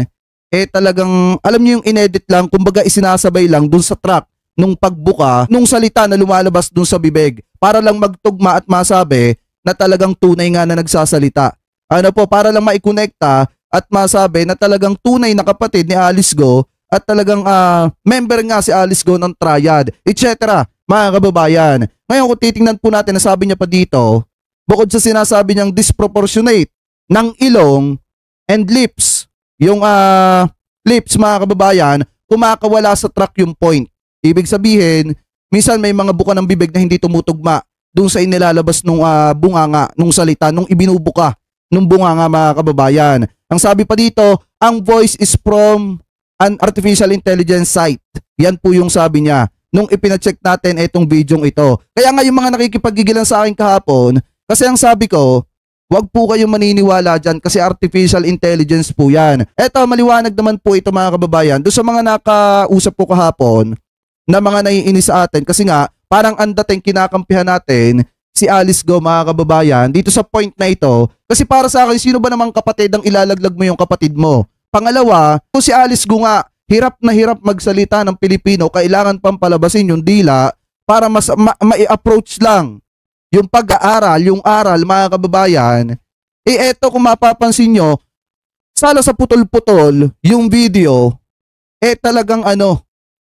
talagang alam niyo yung inedit lang, kumbaga isinasabay lang dun sa track nung pagbuka, nung salita na lumalabas dun sa bibig para lang magtugma at masabi na talagang tunay nga na nagsasalita. Ano po, para lang maikonekta at masabi na talagang tunay na kapatid ni Alice Go at talagang member nga si Alice Go ng Triad, etc. Mga kababayan. Ngayon kung titingnan po natin, nasabi niya pa dito, bukod sa sinasabi niyang disproportionate ng ilong and lips, yung lips mga kababayan, kumakawala sa track yung point. Ibig sabihin, minsan may mga buka ng bibig na hindi tumutugma dun sa inilalabas nung bunganga, nung salita, nung ibinubuka nung bunganga mga kababayan. Ang sabi pa dito, ang voice is from an artificial intelligence site. Yan po yung sabi niya nung ipinacheck natin itong videong ito. Kaya nga yung mga nakikipaggigilan sa akin kahapon, kasi ang sabi ko, wag po kayong maniniwala dyan kasi artificial intelligence po yan. Eto, maliwanag naman po ito mga kababayan. Doon sa mga nakausap ko kahapon na mga naiinis sa atin kasi nga parang ang dating kinakampihan natin si Alice Go mga kababayan dito sa point na ito. Kasi para sa akin, sino ba namang kapatid ang ilalaglag mo yung kapatid mo? Pangalawa, kung si Alice Go nga hirap na hirap magsalita ng Pilipino, kailangan pang palabasin yung dila para mas ma-approach lang yung pag-aaral, yung aral mga kababayan. Eto kung mapapansin nyo, sala sa putol-putol yung video, talagang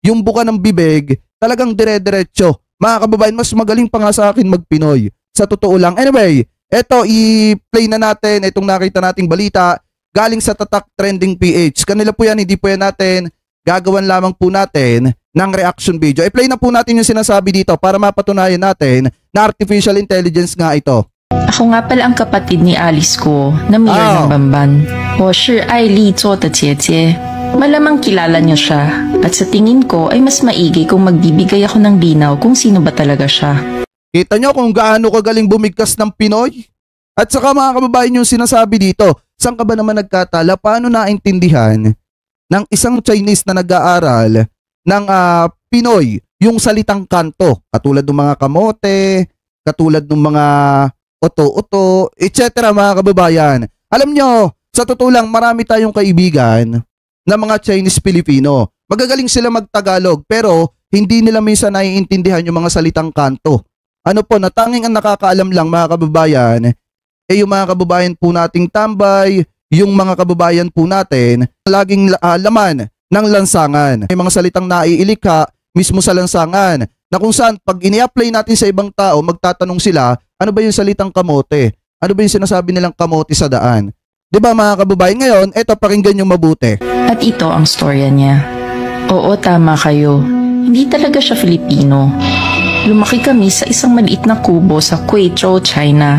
yung buka ng bibig, talagang dire-diretso. Mga kababayan, mas magaling pa nga sa akin mag-Pinoy. Sa totoo lang. Anyway, eto i-play na natin itong nakita nating balita galing sa Tatak Trending PH. Kanila po yan, hindi po yan natin. Gagawan lamang po natin ng reaction video. I-play na po natin yung sinasabi dito para mapatunayan natin na artificial intelligence nga ito. Ako nga pala ang kapatid ni Alice Go na mayor ng Bamban. 我是爱丽做的姐姐. Malamang kilala niyo siya at sa tingin ko ay mas maigi kung magbibigay ako ng linaw kung sino ba talaga siya. Kita nyo kung gaano kagaling bumigkas ng Pinoy? At saka mga kababayan yung sinasabi dito, saan ka ba naman nagkatala? Paano naintindihan ng isang Chinese na nag-aaral ng Pinoy yung salitang kanto? Katulad ng mga kamote, katulad ng mga oto-oto, etc. mga kababayan. Alam nyo, sa totoo lang marami tayong kaibigan na mga Chinese-Filipino. Magagaling sila mag-Tagalog pero hindi nila minsan naiintindihan yung mga salitang kanto. Ano po, natanging ang nakakaalam lang mga kababayan, yung mga kababayan po nating tambay, yung mga kababayan po natin laging laman ng lansangan. May mga salitang naiilikha mismo sa lansangan na kung saan pag ini-apply natin sa ibang tao, magtatanong sila, ano ba yung salitang kamote? Ano ba yung sinasabi nilang kamote sa daan? Diba mga kababayan? Ngayon, eto pakinggan yung mabuti. At ito ang storya niya. Oo, tama kayo. Hindi talaga siya Filipino. Lumaki kami sa isang maliit na kubo sa Guizhou, China.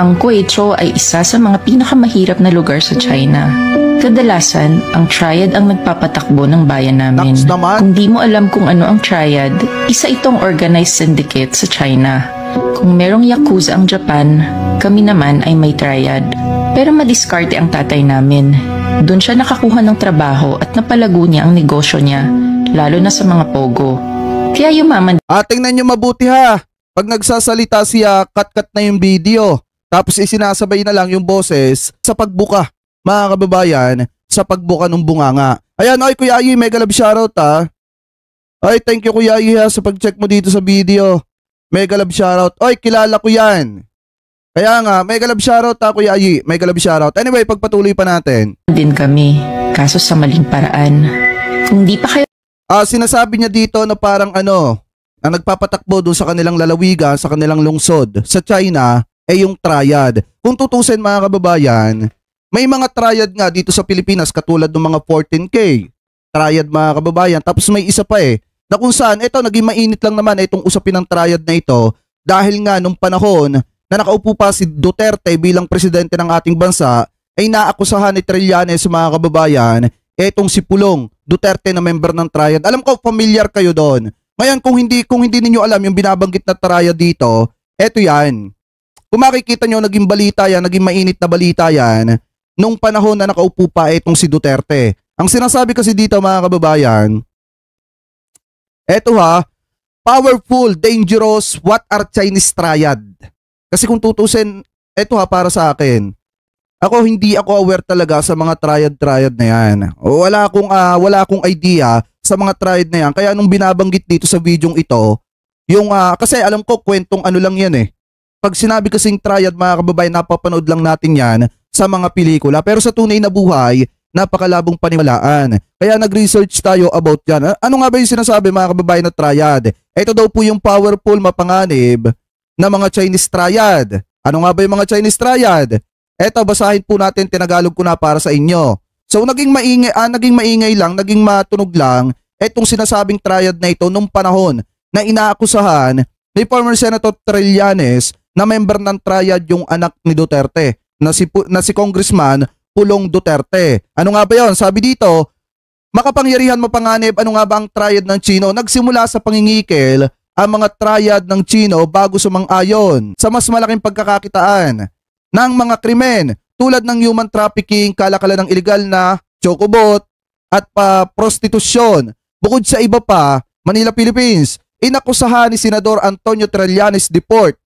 Ang Guizhou ay isa sa mga pinakamahirap na lugar sa China. Kadalasan, ang triad ang nagpapatakbo ng bayan namin. Kung di mo alam kung ano ang triad, isa itong organized syndicate sa China. Kung merong yakuza ang Japan, kami naman ay may triad. Pero madiskarte ang tatay namin. Doon siya nakakuha ng trabaho at napalago niya ang negosyo niya, lalo na sa mga pogo. Kaya yumaman. Tingnan nyo mabuti ha. Pag nagsasalita siya, cut-cut na yung video. Tapos isinasabay na lang yung boses sa pagbuka. Mga kababayan, sa pagbuka ng bunganga. Ayan, oy Kuya Ayi, mega love shoutout ha. Ay, thank you Kuya Ayi ha sa pag-check mo dito sa video. Mega love shoutout. Oy, kilala ko yan. Kaya nga, mega love shoutout ha Kuya Ayi. Mega love shoutout. Anyway, pagpatuloy pa natin. Din kami, kaso sa maling paraan. Kung di pa kayo sinasabi niya dito na parang ang nagpapatakbo doon sa kanilang lalawigan, sa kanilang lungsod, sa China, ay yung triad. Kung tutusin mga kababayan, may mga triad nga dito sa Pilipinas katulad ng mga 14K. Triad mga kababayan. Tapos may isa pa na kung saan, naging mainit lang naman itong usapin ng triad na ito dahil nga nung panahon na nakaupo pa si Duterte bilang presidente ng ating bansa, ay naakusahan ni Trillanes mga kababayan, etong si Pulong Duterte na member ng triad. Alam ko, familiar kayo doon. Ngayon, kung hindi ninyo alam yung binabanggit na triad dito, eto yan. Kung makikita nyo, naging balita yan, naging mainit na balita yan, nung panahon na nakaupo pa etong si Duterte. Ang sinasabi kasi dito mga kababayan, eto ha, powerful, dangerous, what are Chinese triad? Kasi kung tutusin, eto ha para sa akin, hindi ako aware talaga sa mga triad na yan. O wala akong idea sa mga triad na yan. Kaya nung binabanggit dito sa videong ito, kasi alam ko kwentong lang yan Pag sinabi kasing triad mga kababayan, napapanood lang natin yan sa mga pelikula. Pero sa tunay na buhay, napakalabong paniwalaan. Kaya nag-research tayo about yan. Ano nga ba yung sinasabi mga kababayan na triad? Ito daw po yung powerful, mapanganib na mga Chinese triad. Ano nga ba yung mga Chinese triad? Eto, basahin po natin, tinagalog ko na para sa inyo. So naging maingay lang, naging matunog lang etong sinasabing triad na ito nung panahon na inaakusahan ni former Senator Trillanes na member ng triad yung anak ni Duterte na si Congressman Pulong Duterte. Ano nga ba yon? Sabi dito, makapangyarihan mapanganib, ano nga ba ang triad ng Chino? Nagsimula sa pangingikil ang mga triad ng Chino bago sumang-ayon sa mas malaking pagkakakitaan ng mga krimen tulad ng human trafficking, kalakalan ng illegal na chocobot at prostitusyon. Bukod sa iba pa, Manila, Philippines, inakusahan ni Senador Antonio Trillanes Deport.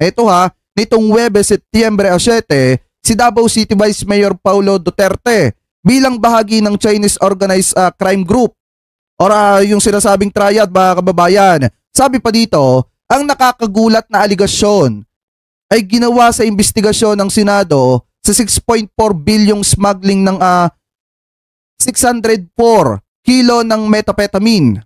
Ito ha, nitong Huwebes, Setyembre 7, si Davao City Vice Mayor Paulo Duterte bilang bahagi ng Chinese Organized Crime Group or yung sinasabing triad mga kababayan. Sabi pa dito, ang nakakagulat na aligasyon ay ginawa sa investigasyon ng Senado sa 6.4 bilyong smuggling ng 604 kilo ng methamphetamine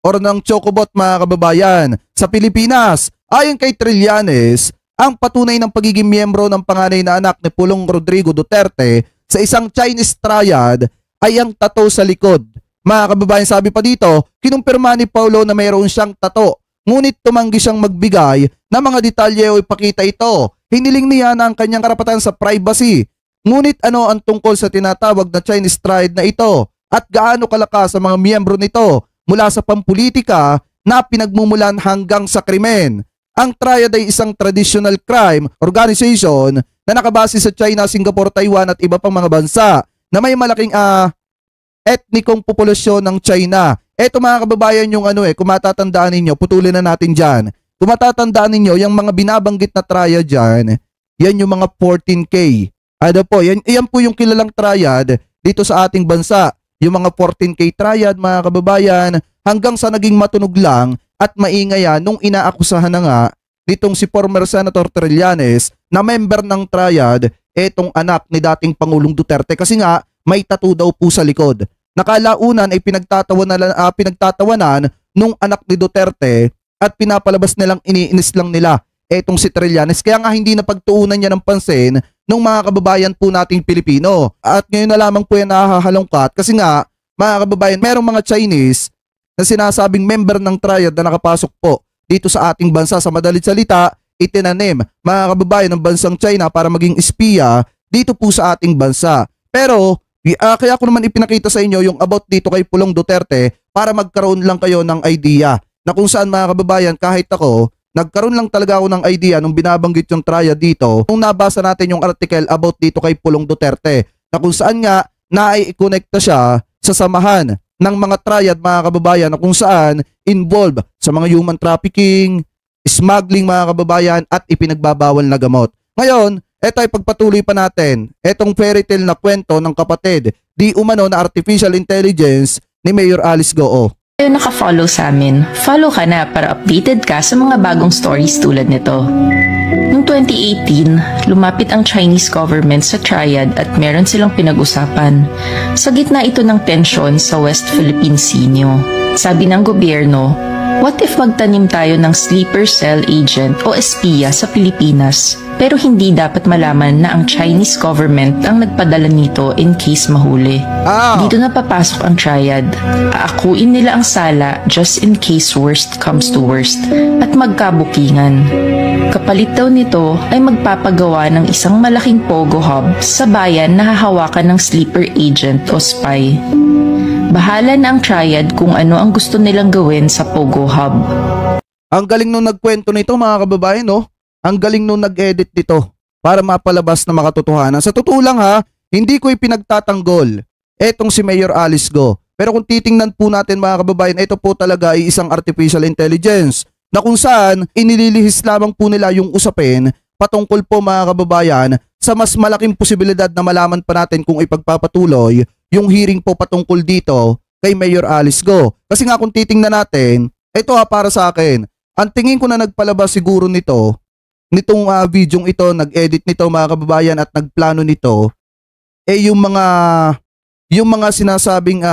or ng chocobot mga kababayan sa Pilipinas. Ayon kay Trillanes, ang patunay ng pagiging miyembro ng panganay na anak ni Pulong Rodrigo Duterte sa isang Chinese triad ay ang tattoo sa likod. Mga kababayan, sabi pa dito, kinumpirma ni Paulo na mayroon siyang tattoo. Ngunit tumanggi siyang magbigay ng mga detalye o ipakita ito. Hiniling niya na ang kanyang karapatan sa privacy. Ngunit ano ang tungkol sa tinatawag na Chinese triad na ito at gaano kalakas ang mga miyembro nito mula sa pampulitika na pinagmumulan hanggang sa krimen. Ang triad ay isang traditional crime organization na nakabase sa China, Singapore, Taiwan at iba pang mga bansa na may malaking etnikong populasyon ng China. Eto mga kababayan yung kung matatandaan ninyo, putulin na natin dyan. Kung matatandaan ninyo, yung mga binabanggit na triad dyan, yan yung mga 14K. Ano po, yan po yung kilalang triad dito sa ating bansa. Yung mga 14K triad mga kababayan, hanggang sa naging matunog lang at maingay nung inaakusahan na nga nitong si former Senator Trillanes na member ng triad, etong anak ni dating Pangulong Duterte kasi nga may tattoo daw po sa likod. Nakalaunan ay pinagtatawanan nung anak ni Duterte at pinapalabas nilang iniinis lang nila etong si Trillanes. Kaya nga hindi na pagtuunan niya ng pansin nung mga kababayan po nating Pilipino. At ngayon na lamang po yan nahahalongkat kasi nga mga kababayan, merong mga Chinese na sinasabing member ng triad na nakapasok po dito sa ating bansa. Sa madalit salita, itinanim mga kababayan ng bansang China para maging espiya dito po sa ating bansa. Pero kaya ko naman ipinakita sa inyo yung about dito kay Pulong Duterte para magkaroon lang kayo ng idea na kung saan mga kababayan, kahit ako, nagkaroon lang talaga ako ng idea nung binabanggit yung triad dito nung nabasa natin yung article about dito kay Pulong Duterte na kung saan nga nai-connecta siya sa samahan ng mga triad mga kababayan na kung saan involved sa mga human trafficking, smuggling mga kababayan at ipinagbabawal na gamot. Ngayon, eto ay pagpatuloy pa natin etong fairy tale na kwento ng kapatid di umano na artificial intelligence ni Mayor Alice Go. Kung naka-follow sa amin, follow ka na para updated ka sa mga bagong stories tulad nito. Noong 2018, lumapit ang Chinese government sa triad at meron silang pinag-usapan. Sa gitna ito ng tensyon sa West Philippine Sea. Sabi ng gobyerno, what if magtanim tayo ng sleeper cell agent o espiya sa Pilipinas? Pero hindi dapat malaman na ang Chinese government ang nagpadala nito in case mahuli. Dito na papasok ang triad. Aakuin nila ang sala just in case worst comes to worst at magkabukingan. Kapalit daw nito ay magpapagawa ng isang malaking pogo hub sa bayan na hahawakan ng sleeper agent o spy. Bahala na ang triad kung ano ang gusto nilang gawin sa pogo hub. Ang galing nung nagkwento nito mga kababayan, no? Ang galing nung nag-edit nito para mapalabas na makatotohanan. Sa totoo lang ha, hindi ko ipinagtatanggol etong si Mayor Alice Go. Pero kung titingnan po natin mga kababayan, ito po talaga ay isang artificial intelligence na kung saan inililihis lamang po nila yung usapin patungkol po mga kababayan sa mas malaking posibilidad na malaman pa natin kung ipagpapatuloy yung hearing po patungkol dito kay Mayor Alice Go. Kasi nga kung titingnan natin, ito para sa akin, ang tingin ko na nagpalabas siguro nitong videong ito, nag-edit nito mga kababayan at nagplano nito yung mga sinasabing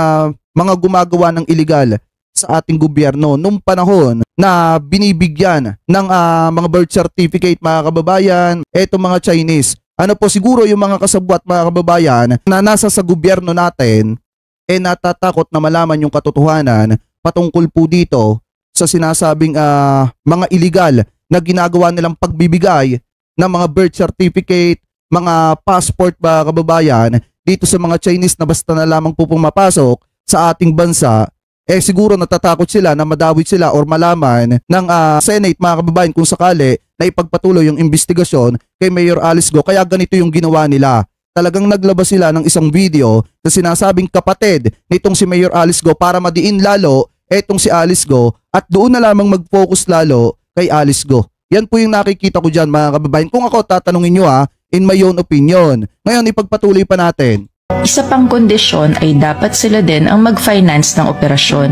mga gumagawa ng illegal sa ating gobyerno nung panahon na binibigyan ng mga birth certificate mga kababayan etong mga Chinese. Ano po siguro yung mga kasabwat mga kababayan na nasa sa gobyerno natin natatakot na malaman yung katotohanan patungkol po dito sa sinasabing mga illegal na ginagawa nilang pagbibigay ng mga birth certificate, mga passport ba kababayan dito sa mga Chinese na basta na lamang po pumapasok sa ating bansa, siguro natatakot sila na madawit sila or malaman ng Senate mga kababayan kung sakali na ipagpatuloy yung investigasyon kay Mayor Alice Go. Kaya ganito yung ginawa nila. Talagang naglabas sila ng isang video na sinasabing kapatid nitong si Mayor Alice Go para madiin lalo etong si Alice Go at doon na lamang mag-focus lalo kay Alice Go. Yan po yung nakikita ko dyan mga kababayan. Kung ako tatanungin nyo in my own opinion. Ngayon ipagpatuloy pa natin. Isa pang kondisyon ay dapat sila din ang mag-finance ng operasyon.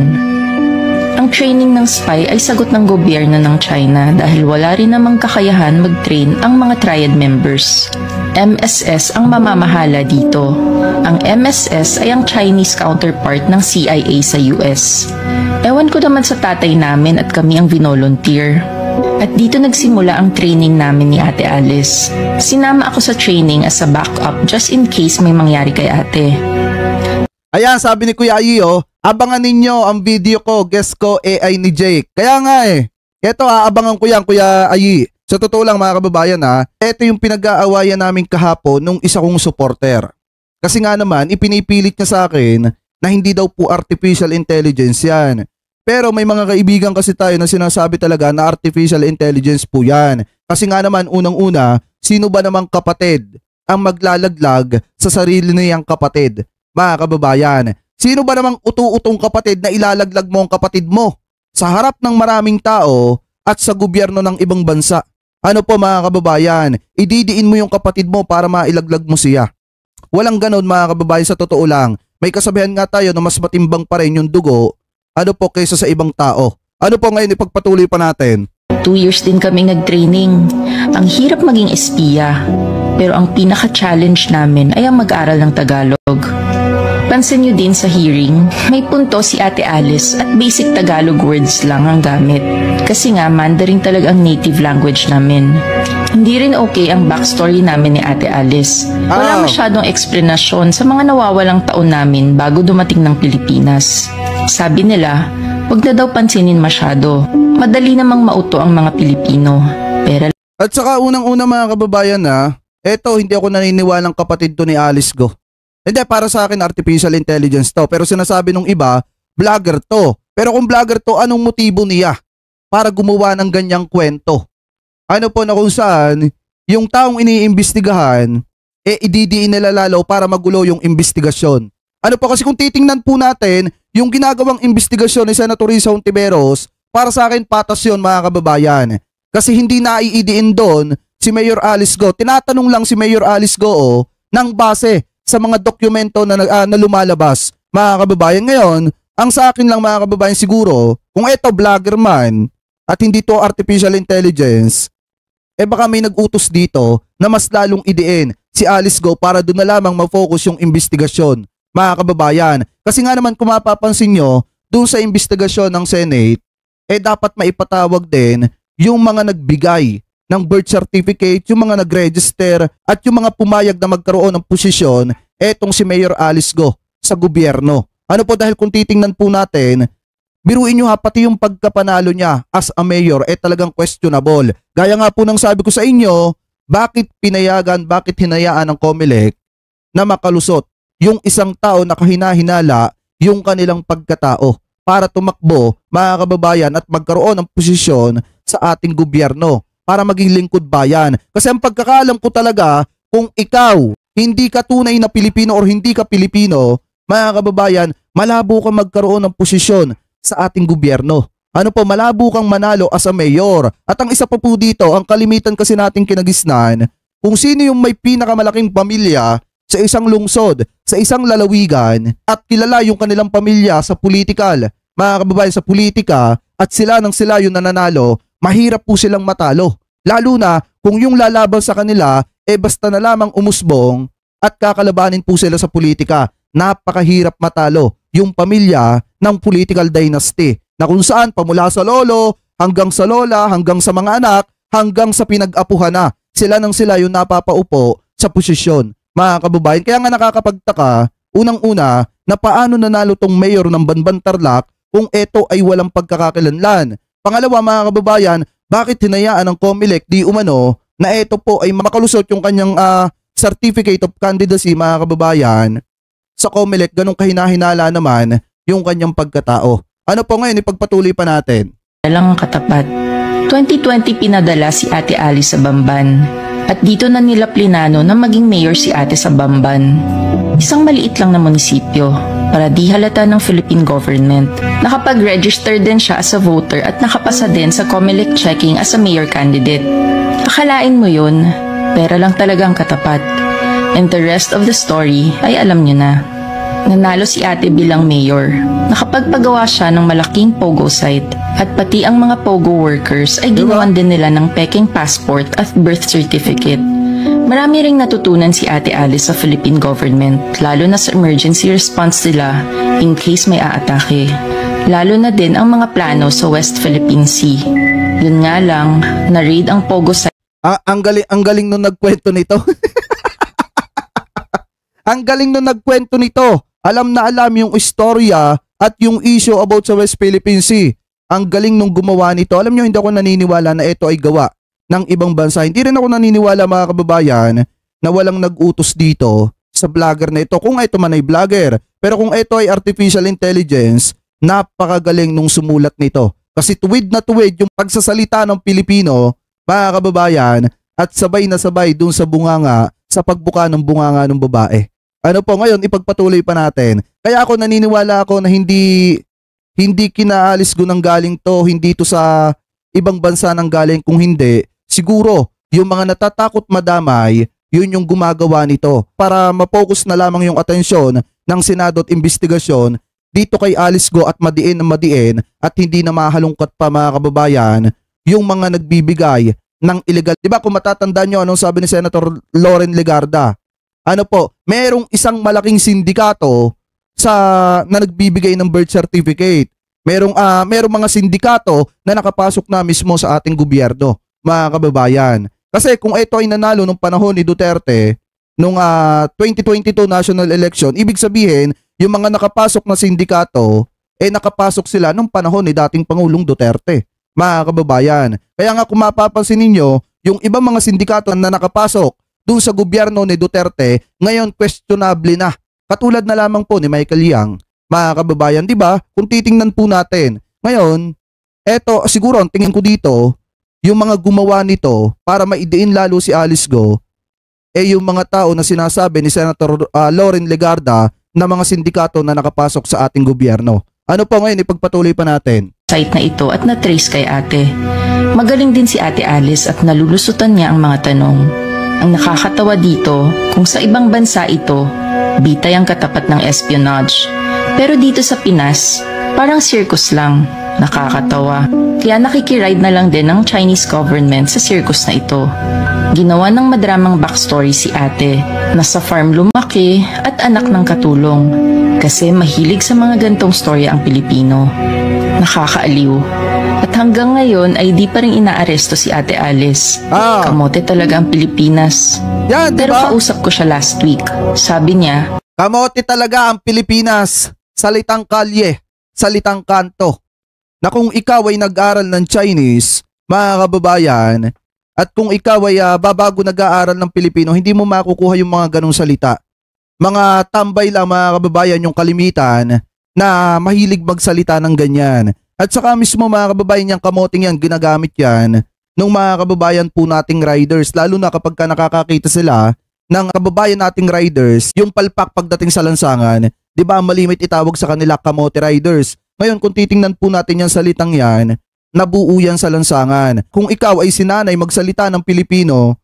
Ang training ng spy ay sagot ng gobyerno ng China dahil wala rin namang kakayahan mag-train ang mga triad members. MSS ang mamamahala dito. Ang MSS ay ang Chinese counterpart ng CIA sa US. Ewan ko naman sa tatay namin at kami ang vinolunteer. At dito nagsimula ang training namin ni Ate Alice. Sinama ako sa training as a backup just in case may mangyari kay ate. Ayan, sabi ni Kuya Ayi, abangan ninyo ang video ko, guest ko AI ni Jake. Kaya nga eto abangan ko yan Kuya Ayi. Sa totoo lang mga kababayan ito yung pinag-aawayan namin kahapon nung isa kong supporter. Kasi nga naman, ipinipilit niya sa akin na hindi daw po artificial intelligence yan. Pero may mga kaibigan kasi tayo na sinasabi talaga na artificial intelligence po yan. Kasi nga naman unang-una, sino ba namang kapatid ang maglalaglag sa sarili niyang kapatid? Mga kababayan, sino ba namang utu-utong kapatid na ilalaglag mo ang kapatid mo sa harap ng maraming tao at sa gobyerno ng ibang bansa? Ano po mga kababayan, ididiin mo yung kapatid mo para mailaglag mo siya. Walang ganon mga kababayan, sa totoo lang. May kasabihan nga tayo na mas matimbang pa rin yung dugo kaysa sa ibang tao. Ano po ngayon ipagpatuloy pa natin? 2 years din kaming nag-training. Ang hirap maging espiya. Pero ang pinaka-challenge namin ay ang mag-aral ng Tagalog. Pansin nyo din sa hearing, may punto si Ate Alice at basic Tagalog words lang ang gamit. Kasi nga, Mandarin talaga ang native language namin. Hindi rin okay ang backstory namin ni Ate Alice. Wala masyadong eksplanasyon sa mga nawawalang taon namin bago dumating ng Pilipinas. Sabi nila, wag na daw pansinin masyado. Madali namang mauto ang mga Pilipino. Pero at saka unang-una mga kababayan eto hindi ako naniniwalang kapatid to ni Alice Go. Hindi, para sa akin artificial intelligence to. Pero sinasabi nung iba, vlogger to. Pero kung vlogger to, anong motibo niya para gumawa ng ganyang kwento? Ano po na kung saan yung taong iniimbestigahan, ididiin nila lalo para magulo yung investigasyon. Ano po kasi kung titingnan po natin, yung ginagawang investigasyon ni Senator Risa Hontiveros, para sa akin patas yun mga kababayan. Kasi hindi naiidiin doon si Mayor Alice Go. Tinatanong lang si Mayor Alice Go ng base sa mga dokumento na lumalabas. Mga kababayan, ngayon, ang sa akin lang mga kababayan siguro, kung ito vlogger man at hindi to artificial intelligence, baka may nag-utos dito na mas lalong idiin si Alice Go para doon na lamang ma-focus yung investigasyon. Mga kababayan, kasi nga naman kung mapapansin nyo, doon sa investigasyon ng Senate, dapat maipatawag din yung mga nagbigay ng birth certificate, yung mga nag-register at yung mga pumayag na magkaroon ng posisyon etong si Mayor Alice Go sa gobyerno. Ano po, dahil kung titingnan po natin, biruin nyo pati yung pagkapanalo niya as a mayor talagang questionable. Gaya nga po ng sabi ko sa inyo, bakit hinayaan ng COMELEC na makalusot yung isang tao na kahina-hinala yung kanilang pagkatao para tumakbo mga kababayan at magkaroon ng posisyon sa ating gobyerno, para maging lingkod bayan. Kasi ang pagkakaalam ko talaga, kung ikaw hindi ka tunay na Pilipino or hindi ka Pilipino, mga kababayan, malabo kang magkaroon ng posisyon sa ating gobyerno. Ano po, malabo kang manalo as a mayor. At ang isa pa po dito, ang kalimitan kasi nating kinagisnan, kung sino yung may pinakamalaking pamilya sa isang lungsod, sa isang lalawigan, at kilala yung kanilang pamilya sa politikal, mga kababayan, sa politika, at sila yung nananalo, mahirap po silang matalo. Lalo na kung yung lalaban sa kanila basta na lamang umusbong at kakalabanin po sila sa politika. Napakahirap matalo yung pamilya ng political dynasty na kung saan pamula sa lolo hanggang sa lola, hanggang sa mga anak, hanggang sa pinag-apuhan na. Sila yung napapaupo sa posisyon. Mga kababayan, kaya nga nakakapagtaka, unang-una, na paano nanalo tong mayor ng Banbantarlac kung ito ay walang pagkakakilanlan. Pangalawa mga kababayan, bakit hinayaan ng COMELEC di umano na ito po ay makalusot yung kanyang certificate of candidacy mga kababayan sa COMELEC, ganun kahina-hinala naman yung kanyang pagkatao. Ano po ngayon, ipagpatuloy pa natin. Lang katapat. 2020 pinadala si Ate Alice sa Bamban at dito na nila plinano na maging mayor si Ate sa Bamban. Isang maliit lang na munisipyo para di halata ng Philippine government. Nakapag-register din siya as a voter at nakapasa din sa COMELEC checking as a mayor candidate. Akalain mo yun, pera lang talagang katapat. And the rest of the story ay alam nyo na. Nanalo si Ate bilang mayor. Nakapagpagawa siya ng malaking pogo site at pati ang mga pogo workers ay ginawan din nila ng peking passport at birth certificate. Marami ring natutunan si Ate Alice sa Philippine government, lalo na sa emergency response nila in case may aatake. Lalo na din ang mga plano sa West Philippine Sea. Yun nga lang, na-raid ang pogo site. Ang galing nung nagkwento nito. Ang galing nung nagkwento nito. Alam na alam yung istorya at yung issue about sa West Philippine Sea. Ang galing nung gumawa nito. Alam nyo, hindi ako naniniwala na ito ay gawa ng ibang bansa. Hindi rin ako naniniwala mga kababayan na walang nag-utos dito sa vlogger na ito. Kung ito man ay vlogger. Pero kung ito ay artificial intelligence, napakagaling nung sumulat nito. Kasi tuwid na tuwid yung pagsasalita ng Pilipino, mga kababayan, at sabay na sabay dun sa bunganga, sa pagbuka ng bunganga ng babae. Ano po, ngayon ipagpatuloy pa natin. Kaya ako naniniwala ako na hindi kina Alice Go nang galing to, hindi to sa ibang bansa nang galing. Kung hindi, siguro yung mga natatakot madamay, yun yung gumagawa nito para ma-focus na lamang yung atensyon ng Senado at investigasyon dito kay Alice Go at madiin at hindi na mahalungkat pa mga kababayan yung mga nagbibigay ng illegal. Diba kung matatandaan nyo anong sabi ni Senator Loren Legarda? Ano po, merong isang malaking sindikato na nagbibigay ng birth certificate. Merong mga sindikato na nakapasok na mismo sa ating gobyerno, mga kababayan. Kasi kung ito ay nanalo nung panahon ni Duterte, nung 2022 national election, ibig sabihin, yung mga nakapasok na sindikato, nakapasok sila nung panahon ni dating Pangulong Duterte, mga kababayan. Kaya nga kung mapapansin ninyo, yung ibang mga sindikato na nakapasok dun sa gobyerno ni Duterte, ngayon questionable na. Katulad na lamang po ni Michael Yang, mga kababayan, di ba? Kung titingnan po natin, ngayon, eto siguro ang tingin ko dito, yung mga gumawa nito para maidiin lalo si Alice Go, yung mga tao na sinasabi ni Senator Loren Legarda na mga sindikato na nakapasok sa ating gobyerno. Ano po ngayon, ipagpatuloy pa natin. Site na ito at na-trace kay ate. Magaling din si Ate Alice at nalulusutan niya ang mga tanong. Ang nakakatawa dito, kung sa ibang bansa ito, bitay ang katapat ng espionage. Pero dito sa Pinas, parang circus lang. Nakakatawa. Kaya nakikiride na lang din ng Chinese government sa circus na ito. Ginawa ng madramang backstory si ate. Nasa farm lumaki at anak ng katulong. Kasi mahilig sa mga gantong story ang Pilipino. Nakakaaliw. At hanggang ngayon ay di pa rin inaaresto si Ate Alice. Kamote talaga ang Pilipinas. Yan, pero diba? kausap ko siya last week. Sabi niya, kamote talaga ang Pilipinas. Salitang kalye, salitang kanto. Na kung ikaw ay nag-aral ng Chinese, mga kababayan, at kung ikaw ay babago nag-aaral ng Pilipino, hindi mo makukuha yung mga ganong salita. Mga tambay lang, mga kababayan, yung kalimitan na mahilig magsalita ng ganyan. At saka mismo mga kababayan, yung kamoting yan, ginagamit yan ng mga kababayan po nating riders, lalo na kapag nakakakita sila ng kababayan nating riders, yung palpak pagdating sa lansangan, di ba malimit itawag sa kanila kamote riders. Ngayon kung titingnan po natin yung salitang yan, nabuo yan sa lansangan. Kung ikaw ay sinanay magsalita ng Pilipino,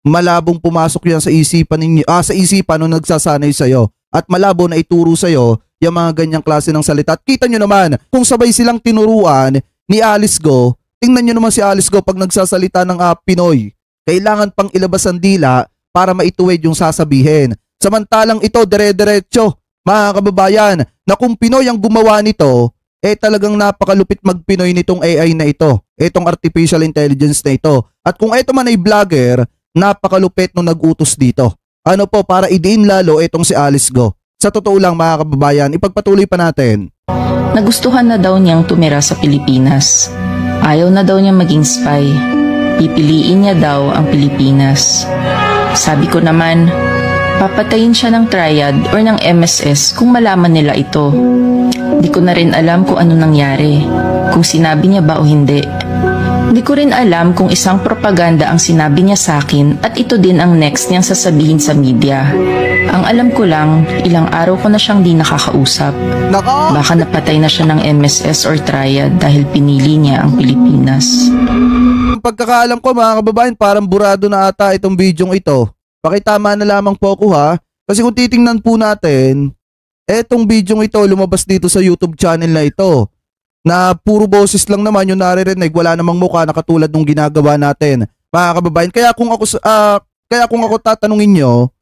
malabong pumasok yan sa isipan ninyo, sa isipan nung nagsasanay sa'yo. At malabo na ituro sa'yo yung mga ganyang klase ng salita. At kita nyo naman, kung sabay silang tinuruan ni Alice Go, tingnan nyo naman si Alice Go pag nagsasalita ng Pinoy. Kailangan pang ilabas ang dila para maituwid yung sasabihin. Samantalang ito, dire-diretso, mga kababayan, na kung Pinoy ang gumawa nito, talagang napakalupit mag-Pinoy nitong AI na ito. Itong artificial intelligence na ito. At kung ito man ay vlogger, napakalupit nung nag-utos dito. Ano po, para idiin lalo itong si Alice Go. Sa totoo lang mga kababayan, ipagpatuloy pa natin. Nagustuhan na daw niyang tumira sa Pilipinas. Ayaw na daw niya maging spy. Pipiliin niya daw ang Pilipinas. Sabi ko naman, papatayin siya ng triad or ng MSS kung malaman nila ito. Di ko na rin alam kung ano nangyari, kung sinabi niya ba o hindi. Di ko rin alam kung isang propaganda ang sinabi niya sa akin at ito din ang next niyang sasabihin sa media. Ang alam ko lang, ilang araw ko na siyang di nakakausap. Baka napatay na siya ng MSS or triad dahil pinili niya ang Pilipinas. Pagkakaalam ko mga kababayan, parang burado na ata itong bidyong ito. Pakitama na lamang po ako ha. Kasi kung titingnan po natin, etong bidyong ito lumabas dito sa YouTube channel na ito. Na puro boses lang naman yung naririnig, wala namang mukha na katulad nung ginagawa natin. Mga kababayan, kaya kung ako tatanungin nyo,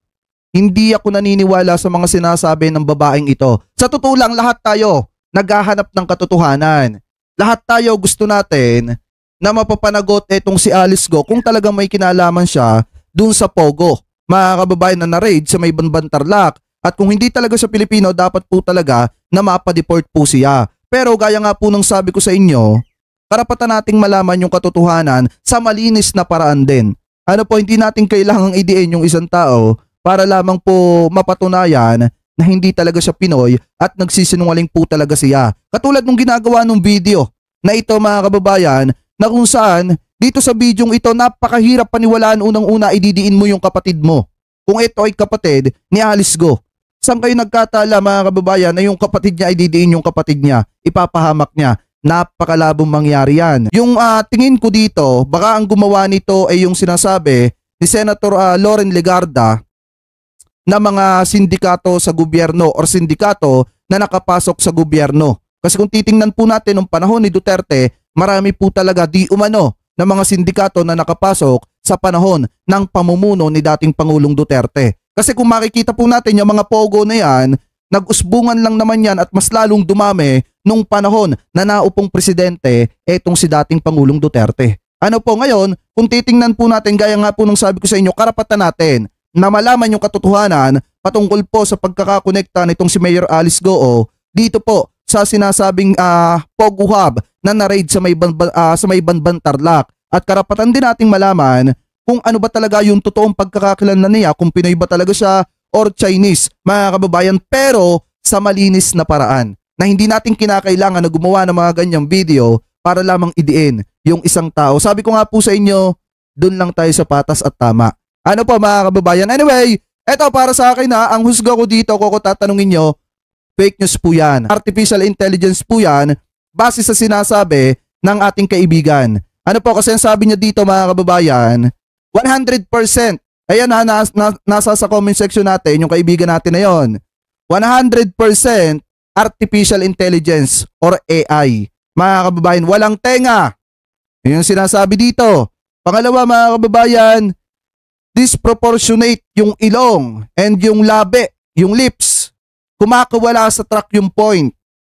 hindi ako naniniwala sa mga sinasabi ng babaeng ito. Sa totoo lang, lahat tayo naghahanap ng katotohanan. Lahat tayo gusto natin na mapapanagot etong si Alice Go kung talagang may kinalaman siya dun sa Pogo. Mga kababayan na na-raid sa may Banban Tarlac. At kung hindi talaga sa Pilipino, dapat po talaga na mapadeport po siya. Pero gaya nga po ng sabi ko sa inyo, karapatan nating malaman yung katotohanan sa malinis na paraan din. Ano po, hindi natin kailangang idiin yung isang tao para lamang po mapatunayan na hindi talaga siya Pinoy at nagsisinungaling po talaga siya. Katulad nung ginagawa nung video na ito mga kababayan, na kung saan dito sa bidyong ito napakahirap paniwalaan, unang-una ididiin mo yung kapatid mo. Kung ito ay kapatid ni Alice Go. Saan kayo nagkatala mga kababayan na yung kapatid niya ay didiin yung kapatid niya, ipapahamak niya? Napakalabong mangyari yan. Yung tingin ko dito, baka ang gumawa nito ay yung sinasabi ni Senator Loren Legarda na mga sindikato sa gobyerno or sindikato na nakapasok sa gobyerno. Kasi kung titingnan po natin nung panahon ni Duterte, marami po talaga di umano ng mga sindikato na nakapasok sa panahon ng pamumuno ni dating Pangulong Duterte. Kasi kung makikita po natin yung mga pogo na yan, nag-usbungan lang naman yan at mas lalong dumami nung panahon na naupong presidente etong si dating Pangulong Duterte. Ano po ngayon, kung titingnan po natin, gaya nga po nung sabi ko sa inyo, karapatan natin na malaman yung katotohanan patungkol po sa pagkakakonekta nitong si Mayor Alice Goo dito po sa sinasabing Pogo Hub na na-raid sa may Banban Tarlac. At karapatan din nating malaman kung ano ba talaga yung totoong pagkakakilanlan niya, kung Pinoy ba talaga siya or Chinese, mga kababayan, pero sa malinis na paraan na hindi natin kinakailangan na gumawa ng mga ganyang video para lamang idiin yung isang tao. Sabi ko nga po sa inyo, dun lang tayo sa patas at tama. Ano po mga kababayan? Anyway, eto para sa akin ang husga ko dito, kung tatanungin nyo, fake news po yan. Artificial intelligence po yan base sa sinasabi ng ating kaibigan. Ano po kasi ang sabi niya dito mga kababayan, 100%. Ayan nasa sa comment section natin yung kaibigan natin na yon. 100% artificial intelligence or AI. Mga kababayan, walang tenga. Yun yung sinasabi dito. Pangalawa mga kababayan, disproportionate yung ilong and yung labi, yung lips. Kumakawala sa track yung point.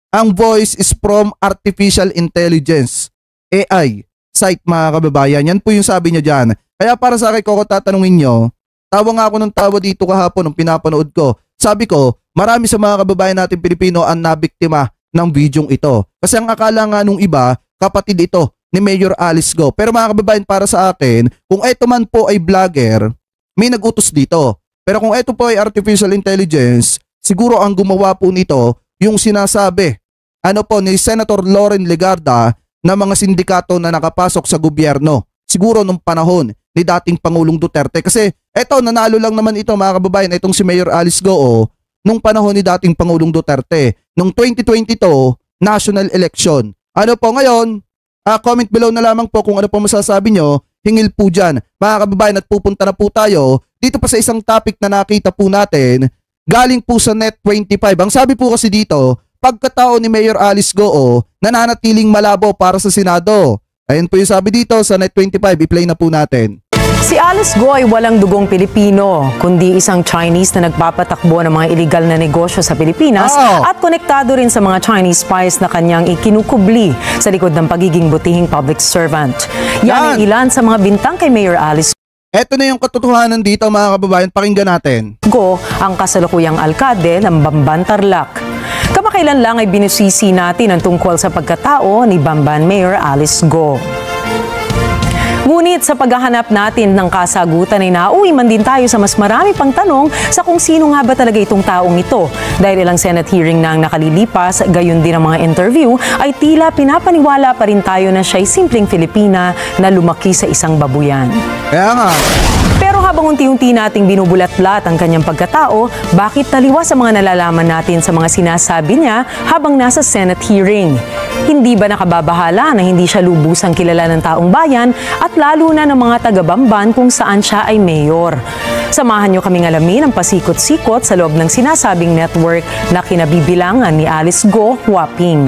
Ang voice is from artificial intelligence. AI. Site mga kababayan. Yan po yung sabi niya dyan. Kaya para sa akin ko tatanungin nyo, tawa nga ako ng tawa dito kahapon nung pinapanood ko. Sabi ko, marami sa mga kababayan natin Pilipino ang nabiktima ng videong ito. Kasi ang akala nga nung iba, kapatid ito ni Mayor Alice Goo. Pero mga kababayan, para sa akin, kung ito man po ay vlogger, may nagutos dito. Pero kung ito po ay artificial intelligence, siguro ang gumawa po nito yung sinasabi ni Senator Loren Legarda na mga sindikato na nakapasok sa gobyerno. Siguro nung panahon ni dating Pangulong Duterte. Kasi eto, nanalo lang naman ito mga kababayan, itong si Mayor Alice Goo nung panahon ni dating Pangulong Duterte. Nung 2022, national election. Ano po ngayon? Comment below na lamang po kung ano po masasabi nyo. Hingil po dyan. Mga kababayan, at pupunta na po tayo dito pa sa isang topic na nakita po natin. Galing po sa Net25. Ang sabi po kasi dito, pagkatao ni Mayor Alice Goo nananatiling malabo para sa Senado. Ayan po yung sabi dito sa Net25. I-play na po natin. Si Alice Goo ay walang dugong Pilipino, kundi isang Chinese na nagpapatakbo ng mga iligal na negosyo sa Pilipinas at konektado rin sa mga Chinese spies na kanyang ikinukubli sa likod ng pagiging butihing public servant. Yan ang ilan sa mga bintang kay Mayor Alice Goo. Eto na yung katotohanan dito mga kababayan, pakinggan natin. Goo ang kasalukuyang alkalde ng Bamban Tarlac. Kamakailan lang ay binusisi natin ang tungkol sa pagkatao ni Bamban Mayor Alice Goo. Ngunit sa paghahanap natin ng kasagutan ay nauwi man din tayo sa mas marami pang tanong sa kung sino nga ba talaga itong taong ito. Dahil ilang Senate hearing na ang nakalilipas, gayon din ang mga interview, ay tila pinapaniwala pa rin tayo na siya'y simpleng Filipina na lumaki sa isang babuyan. Kaya nga. Pero habang unti-unti nating binubulat-lat ang kanyang pagkatao, bakit taliwas sa mga nalalaman natin sa mga sinasabi niya habang nasa Senate hearing? Hindi ba nakababahala na hindi siya lubusang kilala ng taong bayan at lalo na ng mga taga-Bamban kung saan siya ay mayor? Samahan niyo kaming alamin ang pasikot-sikot sa loob ng sinasabing network na kinabibilangan ni Alice Goo Huaping.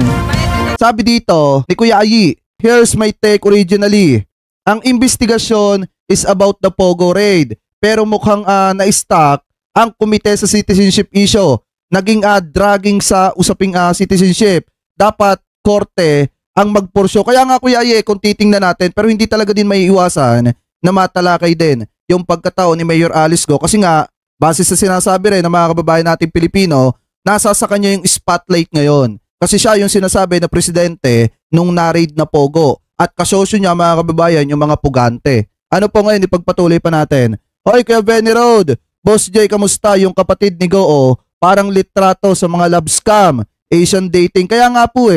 Sabi dito ni Kuya Ayi, here's my take originally. Ang investigasyon is about the Pogo raid, pero mukhang na-stuck ang komite sa citizenship issue. Naging dragging sa usaping citizenship. Dapat korte ang magporsyo. Kaya nga Kuya Aye, kung titingnan natin, pero hindi talaga din may iwasan na matalakay din yung pagkatao ni Mayor Alice Goo. Kasi nga, base sa sinasabi rin ng mga kababayan natin Pilipino, nasa sa kanya yung spotlight ngayon. Kasi siya yung sinasabi na presidente nung na-raid na Pogo. At kasosyo niya mga kababayan yung mga pugante. Ano po ngayon, ipagpatuloy pa natin. Hoy Kuya Benny Road, Boss Jay, kamusta yung kapatid ni Goo? Parang litrato sa mga love scam, Asian dating. Kaya nga po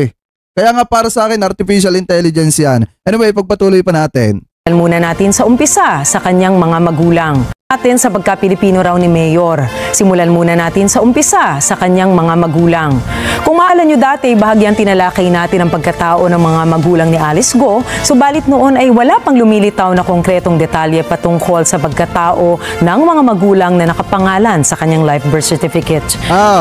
Kaya nga para sa akin, artificial intelligence yan. Anyway, pagpatuloy pa natin. Muna natin sa umpisa sa kanyang mga magulang. Natin sa pagka-Pilipino raw ni Mayor. Simulan muna natin sa umpisa sa kanyang mga magulang. Kung maalala nyo dati, bahagyang tinalakay natin ang pagkatao ng mga magulang ni Alice Go, subalit noon ay wala pang lumilitaw na konkretong detalye patungkol sa pagkatao ng mga magulang na nakapangalan sa kanyang life birth certificate.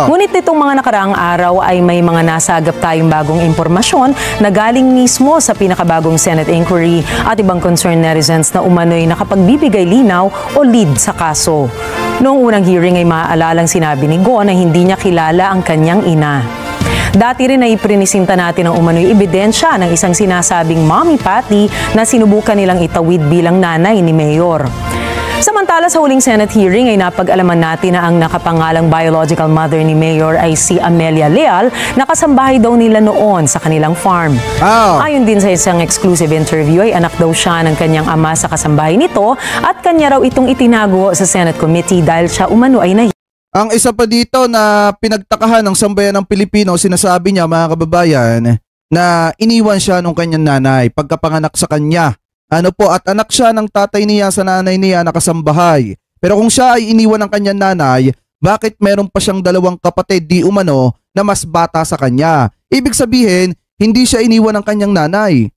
Ngunit nitong mga nakaraang araw ay may mga nasagap tayong bagong impormasyon na galing mismo sa pinakabagong Senate inquiry at ibang concerned netizens na umano'y nakapagbibigay linaw o lead sa kaso. Noong unang hearing ay maaalalang sinabi ni Go na hindi niya kilala ang kanyang ina. Dati rin ay prinisinta natin ang umano'y ebidensya ng isang sinasabing mommy patty na sinubukan nilang itawid bilang nanay ni Mayor. Samantala sa huling Senate hearing ay napag-alaman natin na ang nakapangalang biological mother ni Mayor ay si Amelia Leal na kasambahay daw nila noon sa kanilang farm. Ayon din sa isang exclusive interview ay anak daw siya ng kanyang ama sa kasambahay nito at kanya raw itong itinago sa Senate committee dahil siya umano ay nahiya. Ang isa pa dito na pinagtakahan ng sambayan ng Pilipino, sinasabi niya mga kababayan na iniwan siya ng kanyang nanay pagkapanganak sa kanya. At anak siya ng tatay niya sa nanay niya na kasambahay. Pero kung siya ay iniwan ng kanyang nanay, bakit meron pa siyang dalawang kapatid di umano na mas bata sa kanya? Ibig sabihin, hindi siya iniwan ng kanyang nanay.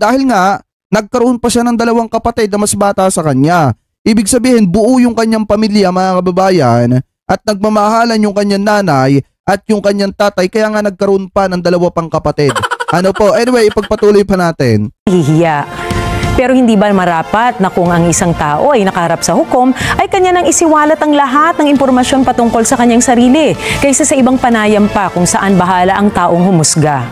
Dahil nga, nagkaroon pa siya ng dalawang kapatid na mas bata sa kanya. Ibig sabihin, buo yung kanyang pamilya mga kababayan at nagmamahalan yung kanyang nanay at yung kanyang tatay kaya nga nagkaroon pa ng dalawa pang kapatid. Anyway, ipagpatuloy pa natin. Hihiya. Pero hindi ba marapat na kung ang isang tao ay nakaharap sa hukom, ay kanya nang isiwalat ang lahat ng impormasyon patungkol sa kanyang sarili, kaysa sa ibang panayam pa kung saan bahala ang taong humusga.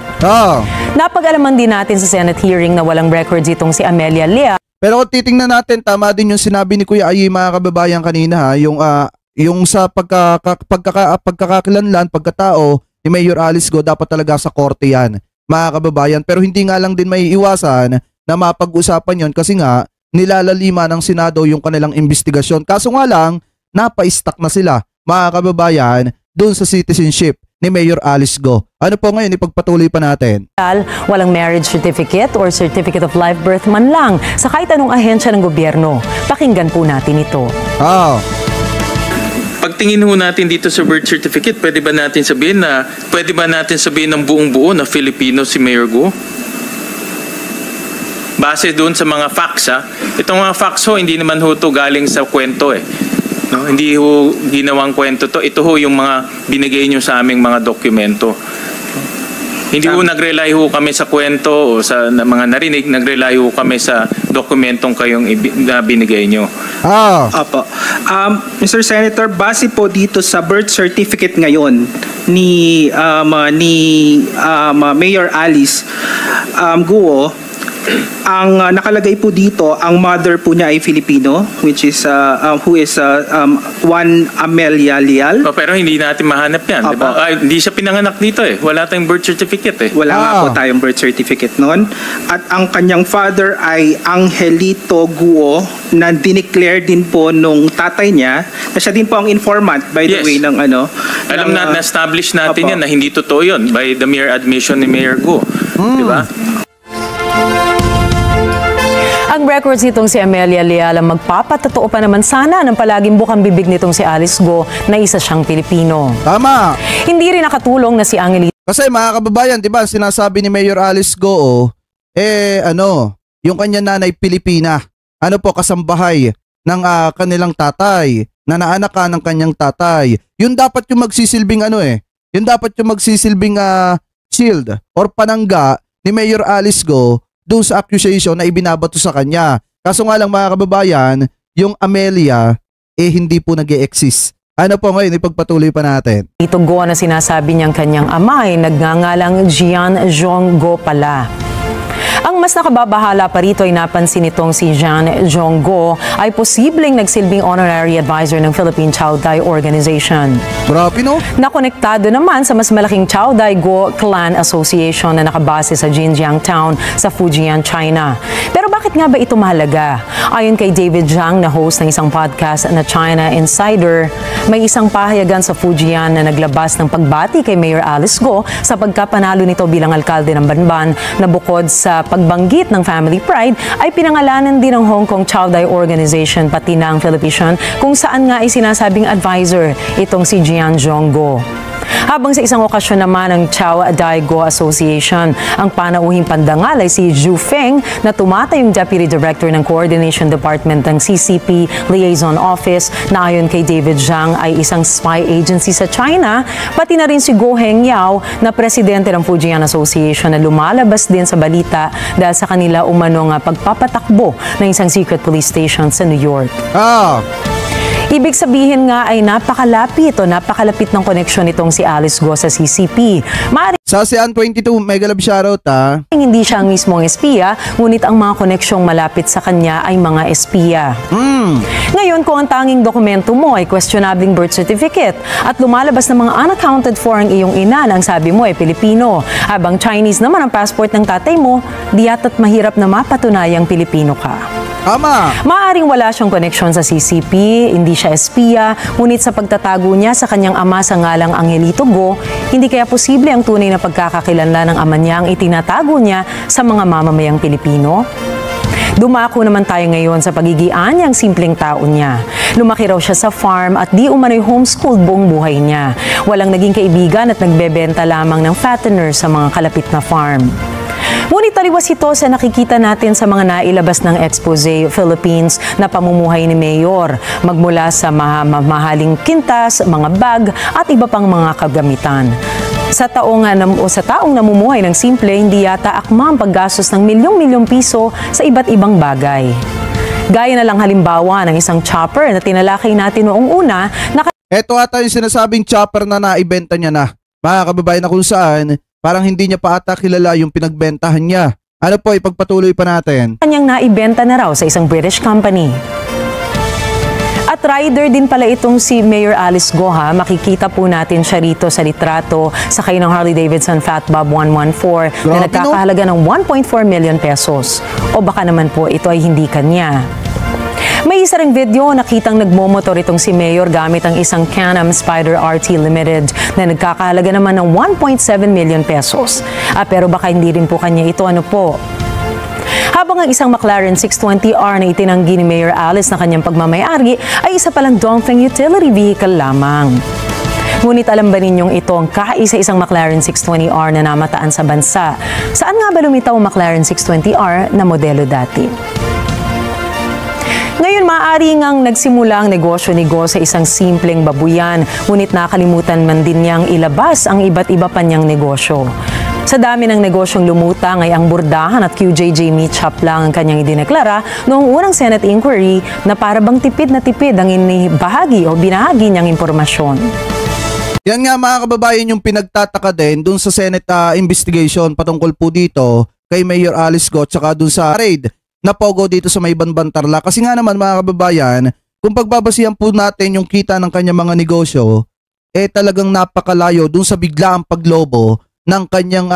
Napag-alaman din natin sa Senate hearing na walang records itong si Amelia Leal. Pero kung titingnan natin, tama din yung sinabi ni Kuya Ayi mga kababayan kanina, yung sa pagkakakilanlan, pagkatao ni Mayor Alice Go, dapat talaga sa korte yan mga kababayan. Pero hindi nga lang din may iwasan na mapag-usapan yon kasi nga nilalalima ng Senado yung kanilang investigasyon. Kaso nga lang, napa-stuck na sila mga kababayan doon sa citizenship ni Mayor Alice Go. Ngayon, ipagpatuloy pa natin. Walang marriage certificate or certificate of live birth man lang sa kahit anong ahensya ng gobyerno. Pakinggan po natin ito. Pagtingin ho natin dito sa birth certificate, pwede ba natin sabihin ng buong-buo na Filipino si Mayor Go? Base doon sa mga facts, itong mga facts hindi naman ho to galing sa kwento No? Hindi ho ginawang kwento to. Ito ho yung mga binigay nyo sa aming mga dokumento. Hindi ho nag-rely ho kami sa kwento o sa mga narinig, nag-rely ho kami sa dokumentong kayong binigay nyo. Opo. Mr. Senator, base po dito sa birth certificate ngayon ni Mayor Alice Guo, ang nakalagay po dito, ang mother po niya ay Filipino, which is who is one Amelia Leal. Pero hindi natin mahanap yan, di ba? Hindi siya pinanganak dito Wala tayong birth certificate Wala nga po tayong birth certificate noon. At ang kanyang father ay Angelito Guo, na dineclare din po nung tatay niya, na siya din po ang informant, by the way, ng Alam na-establish natin yan na hindi totoo yun by the mere admission ni Mayor Guo. Di ba? Ang records nitong si Amelia Leal ang magpapatotoo pa naman sana ng palaging bukang bibig nitong si Alice Go na isa siyang Pilipino. Tama. Hindi rin nakatulong na si Angelito. Kasi mga kababayan, di ba, sinasabi ni Mayor Alice Go, yung kanya nanay Pilipina, kasambahay ng kanilang tatay, na naanak ka ng kanyang tatay. Yun dapat yung magsisilbing yun dapat yung magsisilbing shield or panangga ni Mayor Alice Go doon sa accusation na ibinabato sa kanya. Kaso nga lang mga kababayan, yung Amelia hindi po nag-e-exist. Ngayon, ipagpatuloy pa natin. Ito Go na sinasabi niyang kanyang ama ay nagngangalang Jean Jong Go pala. Ang mas nakababahala pa rito ay napansin nitong si Jean Jong Go ay posibleng nagsilbing honorary advisor ng Philippine Chow Dai Organization. Grabe, no? Nakonektado naman sa mas malaking Chow Dai Go Clan Association na nakabase sa Jinjiang Town sa Fujian, China. Pero bakit nga ba ito mahalaga? Ayon kay David Zhang na host ng isang podcast na China Insider, may isang pahayagan sa Fujian na naglabas ng pagbati kay Mayor Alice Go sa pagkapanalo nito bilang alkalde ng Banban na bukod sa pagbanggit ng family pride ay pinangalanan din ng Hong Kong Chow Dai Organization pati ng Philippine kung saan nga ay sinasabing advisor itong si Jian Zhongguo. Habang sa isang okasyon naman ng Chow Dai Go Association, ang panauhing pandangal ay si Zhu Feng na tumatayong Deputy Director ng Coordination Department ng CCP Liaison Office na ayon kay David Zhang ay isang spy agency sa China, pati na rin si Go Hengyao na presidente ng Fujian Association na lumalabas din sa balita dahil sa kanila umanong pagpapatakbo ng isang secret police station sa New York. Ibig sabihin nga ay napakalapit ng koneksyon nitong si Alice Go sa CCP. Sa ASEAN 22, mega love shoutout ha. Hindi siya ang mismong espiya, ngunit ang mga koneksyong malapit sa kanya ay mga espiya. Ngayon, kung ang tanging dokumento mo ay questionabling birth certificate at lumalabas ng mga unaccounted for ang iyong ina na ang sabi mo ay Pilipino, habang Chinese naman ang passport ng tatay mo, di yata't mahirap na mapatunayang Pilipino ka. Maaring wala siyang koneksyon sa CCP, hindi siya espiya, ngunit sa pagtatago niya sa kanyang ama sa ngalang Angelito Go, hindi kaya posible ang tunay na pagkakakilanlan ng ama niya ang itinatago niya sa mga mamamayang Pilipino? Dumako naman tayo ngayon sa pagigian niyang simpleng tao niya. Lumaki raw siya sa farm at di umano'y homeschooled buong buhay niya. Walang naging kaibigan at nagbebenta lamang ng fattener sa mga kalapit na farm. Ngunit taliwas ito sa nakikita natin sa mga nailabas ng Expose Philippines na pamumuhay ni Mayor, magmula sa mahaling kintas, mga bag at iba pang mga kagamitan. Sa taong namumuhay ng simple, hindi yata akma ang paggastos ng milyong-milyong piso sa iba't ibang bagay. Gaya na lang halimbawa ng isang chopper na tinalakay natin noong una. Ito ata yung sinasabing chopper na naibenta niya na. Mga kababayan na kung saan, parang hindi niya pa ata kilala yung pinagbentahan niya. Ano po, ipagpatuloy pa natin. Kanyang naibenta na raw sa isang British company. At rider din pala itong si Mayor Alice Go ha. Makikita po natin siya rito sa litrato sakay ng Harley Davidson Fatbob 114 na nagkakahalaga ng 1.4 million pesos. O baka naman po ito ay hindi kanya. May isa ring video nakitang nagmomotor itong si Mayor gamit ang isang Can-Am Spyder RT Limited na nagkakahalaga naman ng 1.7 million pesos. Pero baka hindi rin po kanya ito, ano po. Habang ang isang McLaren 620R na itinanggi ni Mayor Alice na kanyang pagmamayari ay isa palang Dongfeng utility vehicle lamang. Ngunit alam ba ninyong ito ang kaisa-isang McLaren 620R na namataan sa bansa? Saan nga ba lumitaw ang McLaren 620R na modelo dati? Ngayon, maaari ngang nagsimula ang negosyo ni Go sa isang simpleng babuyan, ngunit nakalimutan man din niyang ilabas ang iba't iba pa niyang negosyo. Sa dami ng negosyong lumutang ay ang burdahan at QJJ Meat Shop lang ang kanyang idineklara noong unang Senate inquiry na para bang tipid na tipid ang inibahagi o binahagi niyang impormasyon. Yan nga mga kababayan yung pinagtataka din dun sa Senate investigation patungkol po dito kay Mayor Alice Go tsaka dun sa raid na pogo dito sa may Banban Tarlac. Kasi nga naman mga kababayan, kung pagbabasihan po natin yung kita ng kanyang mga negosyo, talagang napakalayo dun sa biglaang paglobo ng kanyang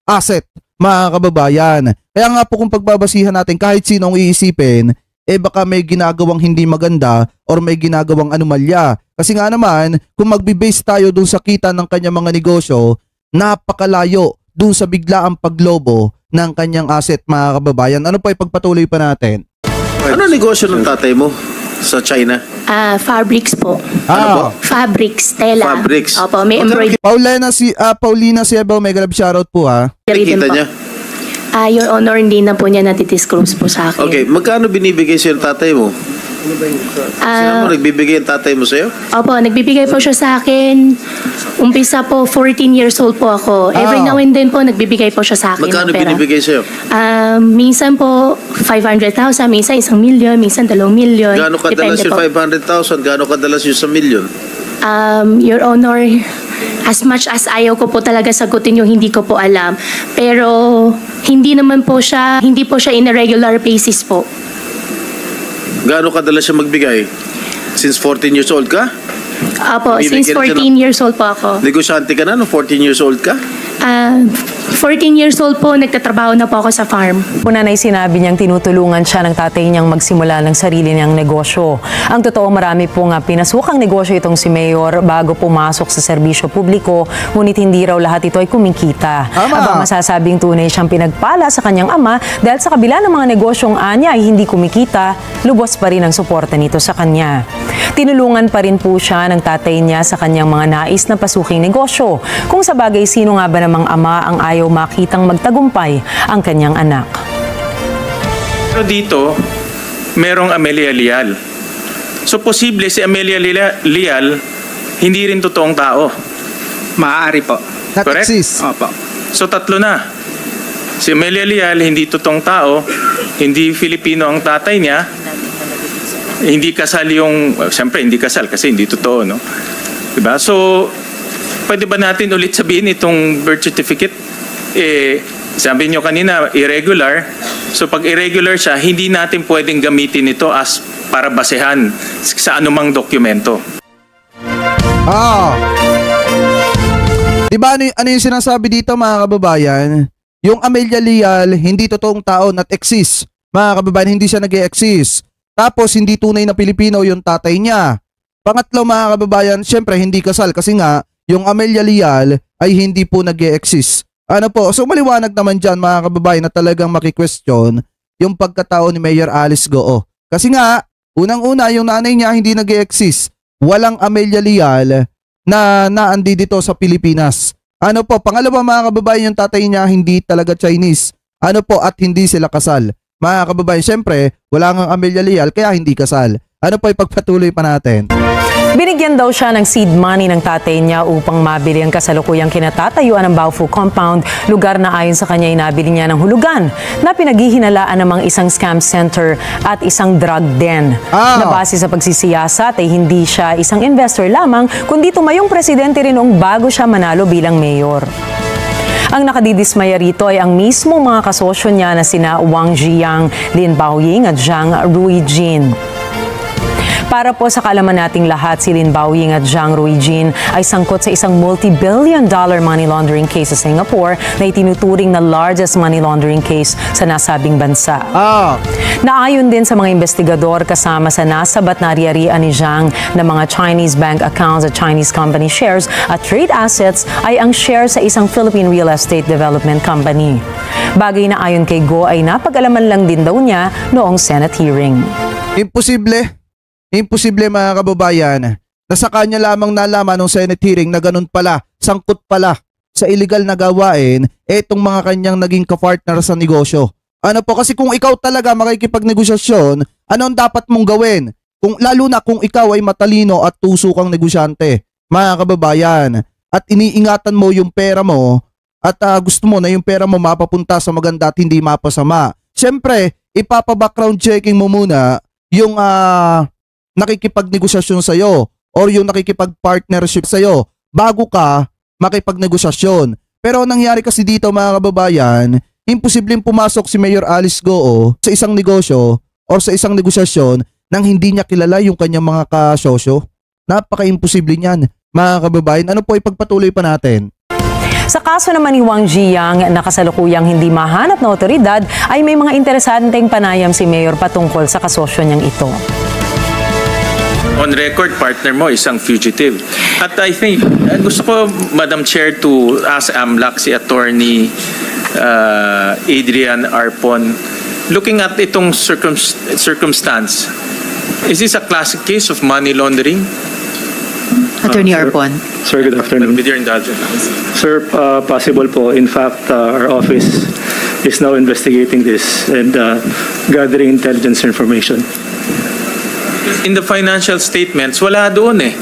asset, mga kababayan. Kaya nga po kung pagbabasihan natin kahit sinong iisipin, baka may ginagawang hindi maganda or may ginagawang anomalya. Kasi nga naman, kung magbe-base tayo dun sa kita ng kanyang mga negosyo, napakalayo dun sa biglaang paglobo ng kanyang asset, mga kababayan. Ano pa ipagpatuloy pa natin? Ano negosyo ng tatay mo sa China? Fabrics po. Ano po? Fabrics, tela. Fabrics. Opo, may embroidery. Paulina Siebel, may grab shoutout po ha. Nakikita niya? Your Honor, hindi na po niya natidisclose po sa akin. Okay, magkano binibigay sa'yo ng tatay mo? Sino mo nagbibigay ang tatay mo sa'yo? Opo, nagbibigay po siya sa akin. Umpisa po, 14 years old po ako. Every now and then po, nagbibigay po siya sa akin. Magkano binibigay sa'yo? Minsan po, 500,000, minsan 1 million, minsan 2 million. Gaano kadalas yung 500,000? Gaano kadalas yung 1 million? Your Honor, as much as ayaw ko po talaga sagutin yung hindi ko po alam. Pero hindi po siya in a regular basis po. Gaano kadalas siya magbigay? Since 14 years old ka? Apo, since 14 years old po ako. Negosyante ka na, no? 14 years old ka? 14 years old po, nagtatrabaho na po ako sa farm. Una na sinabi niyang tinutulungan siya ng tatay niyang magsimula ng sarili niyang negosyo. Ang totoo, marami pong pinasukang negosyo itong si Mayor bago pumasok sa serbisyo publiko, ngunit hindi raw lahat ito ay kumikita. Aba, masasabing tunay siyang pinagpala sa kanyang ama dahil sa kabila ng mga negosyong anya ay hindi kumikita, lubos pa rin ang suporta nito sa kanya. Tinulungan pa rin po siya ng tatay niya sa kanyang mga nais na pasuking negosyo. Kung sa bagay, sino nga ba namang ama ang ayaw makitang magtagumpay ang kanyang anak? Pero dito, merong Amelia Leal. So posible si Amelia Leal hindi rin totoong tao. Maaari po. Correct? Opo. So tatlo na. Si Amelia Leal hindi totoong tao, hindi Filipino ang tatay niya, hindi kasal siyempre hindi kasal kasi hindi totoo, no? Diba? So, pwede ba natin ulit sabihin itong birth certificate? Sabi nyo kanina, irregular. So, pag irregular siya, hindi natin pwedeng gamitin ito as para basehan sa anumang dokumento. Diba ano yung sinasabi dito, mga kababayan? Yung Amelia Leal, hindi totoong tao, not exist. Mga kababayan, hindi siya nag-e-exist. Tapos, hindi tunay na Pilipino yung tatay niya. Pangatlo, mga kababayan, syempre, hindi kasal. Kasi nga, yung Amelia Leal ay hindi po nag-e-exist. Ano po? So, maliwanag naman dyan, mga kababayan, na talagang maki-question yung pagkatao ni Mayor Alice Goo. Kasi nga, unang-una, yung nanay niya hindi nag-e-exist. Walang Amelia Leal na naandi dito sa Pilipinas. Ano po? Pangalawa, mga kababayan, yung tatay niya hindi talaga Chinese. Ano po? At hindi sila kasal. Mga kababayan, syempre, wala ngang Amelia Leal kaya hindi kasal. Ano po, ipagpatuloy pa natin. Binigyan daw siya ng seed money ng tatay niya upang mabili ang kasalukuyang kinatatayuan ng Baofu Compound, lugar na ayon sa kanya ay nabili niya ng hulugan na pinaghihinalaan namang isang scam center at isang drug den. Na base sa pagsisiyasat ay hindi siya isang investor lamang, kundi tumayong presidente rin noong bago siya manalo bilang mayor. Ang nakadidismaya rito ay ang mismo mga kasosyo niya na sina Wang Ziyang, Lin Baoying at Zhang Ruijin. Para po sa kaalaman nating lahat, si Lin Baoying at Zhang Ruijin ay sangkot sa isang multi-billion-dollar money laundering case sa Singapore na itinuturing na largest money laundering case sa nasabing bansa. Naayon din sa mga investigador kasama sa nasabat na ari-arian ni Zhang na mga Chinese bank accounts at Chinese company shares at trade assets ay ang share sa isang Philippine real estate development company. Bagay na ayon kay Go ay napag-alaman lang din daw niya noong Senate hearing. Imposible, mga kababayan, na sa kanya lamang nalaman ng Senate hearing na ganun pala, sangkot pala sa illegal na gawain etong mga kanyang naging kapartner sa negosyo. Ano po, kasi kung ikaw talaga makikipagnegosasyon, ano ang dapat mong gawin? Lalo na kung ikaw ay matalino at tusukang negosyante, mga kababayan, at iniingatan mo yung pera mo at gusto mo na yung pera mo mapapunta sa maganda at hindi mapasama. Siyempre, ipapa-background checking mo muna yung nakikipagnegosasyon sa'yo or yung nakikipag-partnership sa'yo bago ka makipagnegosasyon. Pero nangyari kasi dito, mga kababayan, imposibleng pumasok si Mayor Alice Goo sa isang negosyo or sa isang negosasyon nang hindi niya kilala yung kanyang mga kasosyo. Napaka-imposible niyan, mga kababayan. Ano po, ipagpatuloy pa natin. Sa kaso naman ni Wang Ziyang na kasalukuyang hindi mahanap na otoridad ay may mga interesanteng panayam si Mayor patungkol sa kasosyo niyang ito. On record, partner mo isang fugitive. At I think, gusto ko, Madam Chair, to ask AMLAC si Attorney Adrian Arpon, looking at itong circumstance, is this a classic case of money laundering? Attorney Arpon. Sir, good afternoon. With your indulgence. Sir, possible po. In fact, our office is now investigating this and gathering intelligence information. In the financial statements, wala doon eh.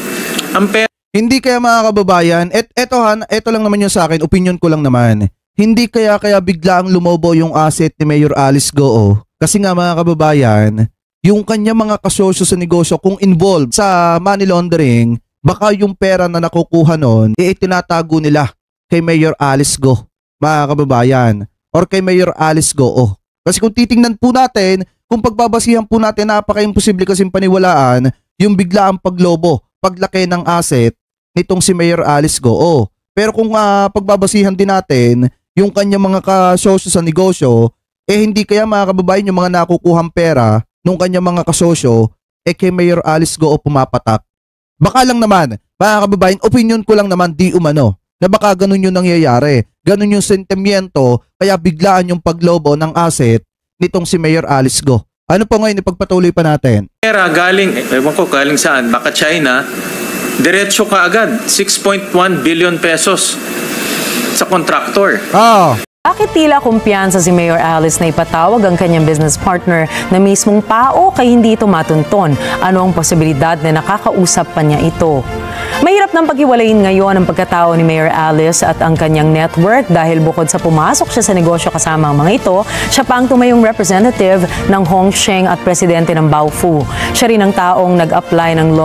Hindi kaya, mga kababayan, eto lang naman yung sa akin, opinion ko lang naman. Hindi kaya biglaang lumobo yung asset ni Mayor Alice Goo. Kasi nga, mga kababayan, yung kanya mga kasosyo sa negosyo kung involved sa money laundering, baka yung pera na nakukuha nun, itinatago nila kay Mayor Alice Goo, mga kababayan, or kay Mayor Alice Goo. Kasi kung titingnan po natin, kung pagbabasihan po natin, napaka-imposible kasing paniwalaan yung biglaang paglobo, paglaki ng asset nitong si Mayor Alice Go. Pero kung pagbabasihan din natin yung kanyang mga kasosyo sa negosyo, hindi kaya mga kababayan yung mga nakukuhang pera nung kanyang mga kasosyo kay Mayor Alice Go pumapatak. Baka lang naman, mga kababayan, opinion ko lang naman di umano na baka ganun yung nangyayari. Ganun yung sentimiento kaya biglaan yung paglobo ng asset nitong si Mayor Alice Go. Ano po ngayon ipagpatuloy pa natin? Pera galing, ewan ko galing saan, baka China, diretso ka agad, 6.1 billion pesos sa kontraktor. Bakit tila kumpiyansa si Mayor Alice na ipatawag ang kanyang business partner na mismong PAO kay hindi ito matunton? Ano ang posibilidad na nakakausap pa niya ito? Mahirap nang paghiwalayin ngayon ang pagkatao ni Mayor Alice at ang kanyang network dahil bukod sa pumasok siya sa negosyo kasama ang mga ito, siya pa ang tumayong representative ng Hongsheng at presidente ng Baofu. Siya rin ang taong nag-apply ng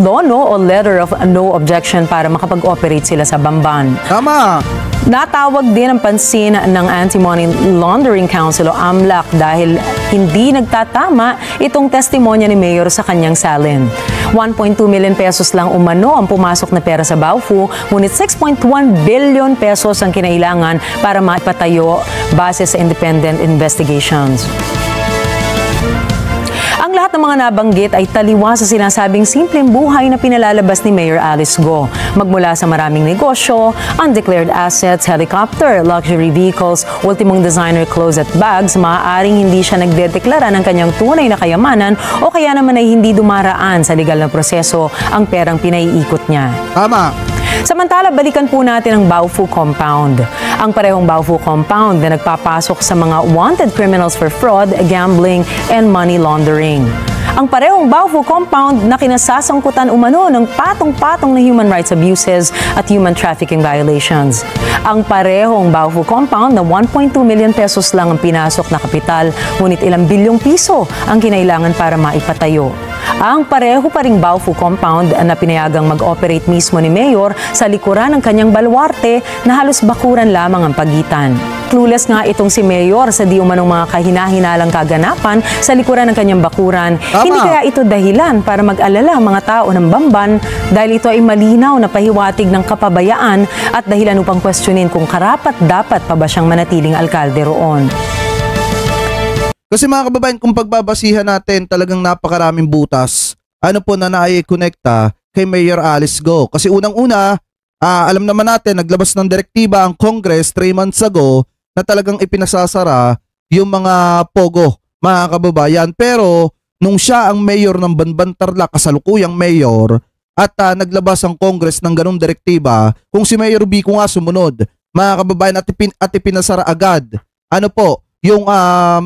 LONO o Letter of No Objection para makapag-operate sila sa Bamban. Tama! Natawag din ang pansin ng Anti-Money Laundering Council o AMLAC dahil hindi nagtatama itong testimonya ni Mayor sa kanyang salin. 1.2 million pesos lang umano ang pumasok na pera sa Baofu, ngunit 6.1 billion pesos ang kinailangan para maipatayo base sa independent investigations. Ang lahat ng mga nabanggit ay taliwa sa sinasabing simpleng buhay na pinalalabas ni Mayor Alice Go. Magmula sa maraming negosyo, undeclared assets, helicopter, luxury vehicles, ultimong designer clothes at bags, maaaring hindi siya nagdedeklara ng kanyang tunay na kayamanan o kaya naman ay hindi dumaraan sa legal na proseso ang perang pinaiikot niya. Tama! Samantala, balikan po natin ang Baofu Compound. Ang parehong Baofu Compound na nagpapasok sa mga wanted criminals for fraud, gambling, and money laundering. Ang parehong Baofu Compound na kinasasangkutan umano ng patong-patong na human rights abuses at human trafficking violations. Ang parehong Baofu Compound na 1.2 million pesos lang ang pinasok na kapital, ngunit ilang bilyong piso ang kinailangan para maipatayo. Ang pareho pa ring Baofu Compound na pinayagang mag-operate mismo ni Mayor sa likuran ng kanyang baluarte na halos bakuran lamang ang pagitan. Clueless nga itong si Mayor sa di umanong mga kahina-hinalang kaganapan sa likuran ng kanyang bakuran. Tama. Hindi kaya ito dahilan para mag-alala ang mga tao ng Bamban dahil ito ay malinaw na pahiwatig ng kapabayaan at dahilan upang questionin kung karapat-dapat pa ba siyang manatiling alkalde roon. Kasi mga kababayan, kung pagbabasihan natin, talagang napakaraming butas ano po na nai-connecta kay Mayor Alice Go. Kasi unang-una, alam naman natin, naglabas ng direktiba ang Congress 3 months ago na talagang ipinasasara yung mga pogo, mga kababayan. Pero nung siya ang mayor ng Banban Tarlac, kasalukuyang mayor, at naglabas ang Congress ng ganung direktiba, kung si Mayor Vico nga sumunod, mga kababayan, at ipinasara agad, ano po, yung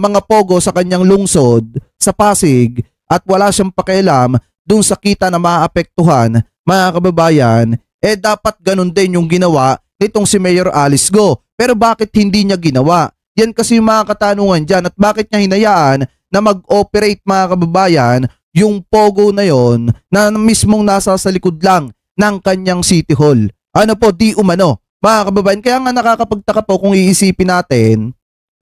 mga pogo sa kanyang lungsod sa Pasig at wala siyang pakialam dun sa kita na maapektuhan, mga kababayan, dapat ganun din yung ginawa nitong si Mayor Alice Go. Pero bakit hindi niya ginawa? Yan kasi yung mga katanungan dyan at bakit niya hinayaan na mag-operate, mga kababayan, yung pogo na yon na mismong nasa sa likod lang ng kanyang City Hall. Ano po, di umano, mga kababayan. Kaya nga nakakapagtaka po kung iisipin natin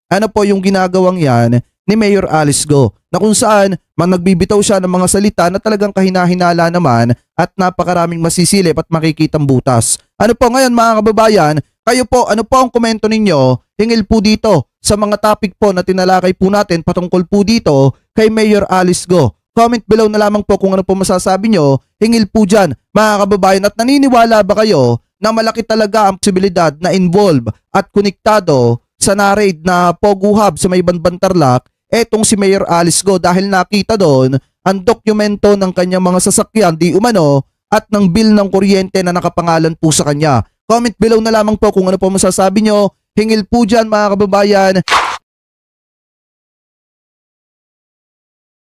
ano po yung ginagawang yan ni Mayor Alice Go, na kung saan nagbibitaw siya ng mga salita na talagang kahina-hinala naman at napakaraming masisilip at makikitang butas. Ano po ngayon, mga kababayan, kayo po, ano po ang komento ninyo hingil po dito sa mga topic po na tinalakay po natin patungkol po dito kay Mayor Alice Go. Comment below na lamang po kung ano po masasabi nyo hingil po dyan, mga kababayan, at naniniwala ba kayo na malaki talaga ang posibilidad na involve at konektado sa na-raid na Pogo Hub sa may Banban Tarlac, etong si Mayor Alice Go dahil nakita doon ang dokumento ng kanyang mga sasakyan di umano at ng bill ng kuryente na nakapangalan po sa kanya. Comment below na lamang po kung ano po masasabi nyo. Hingil po dyan, mga kababayan.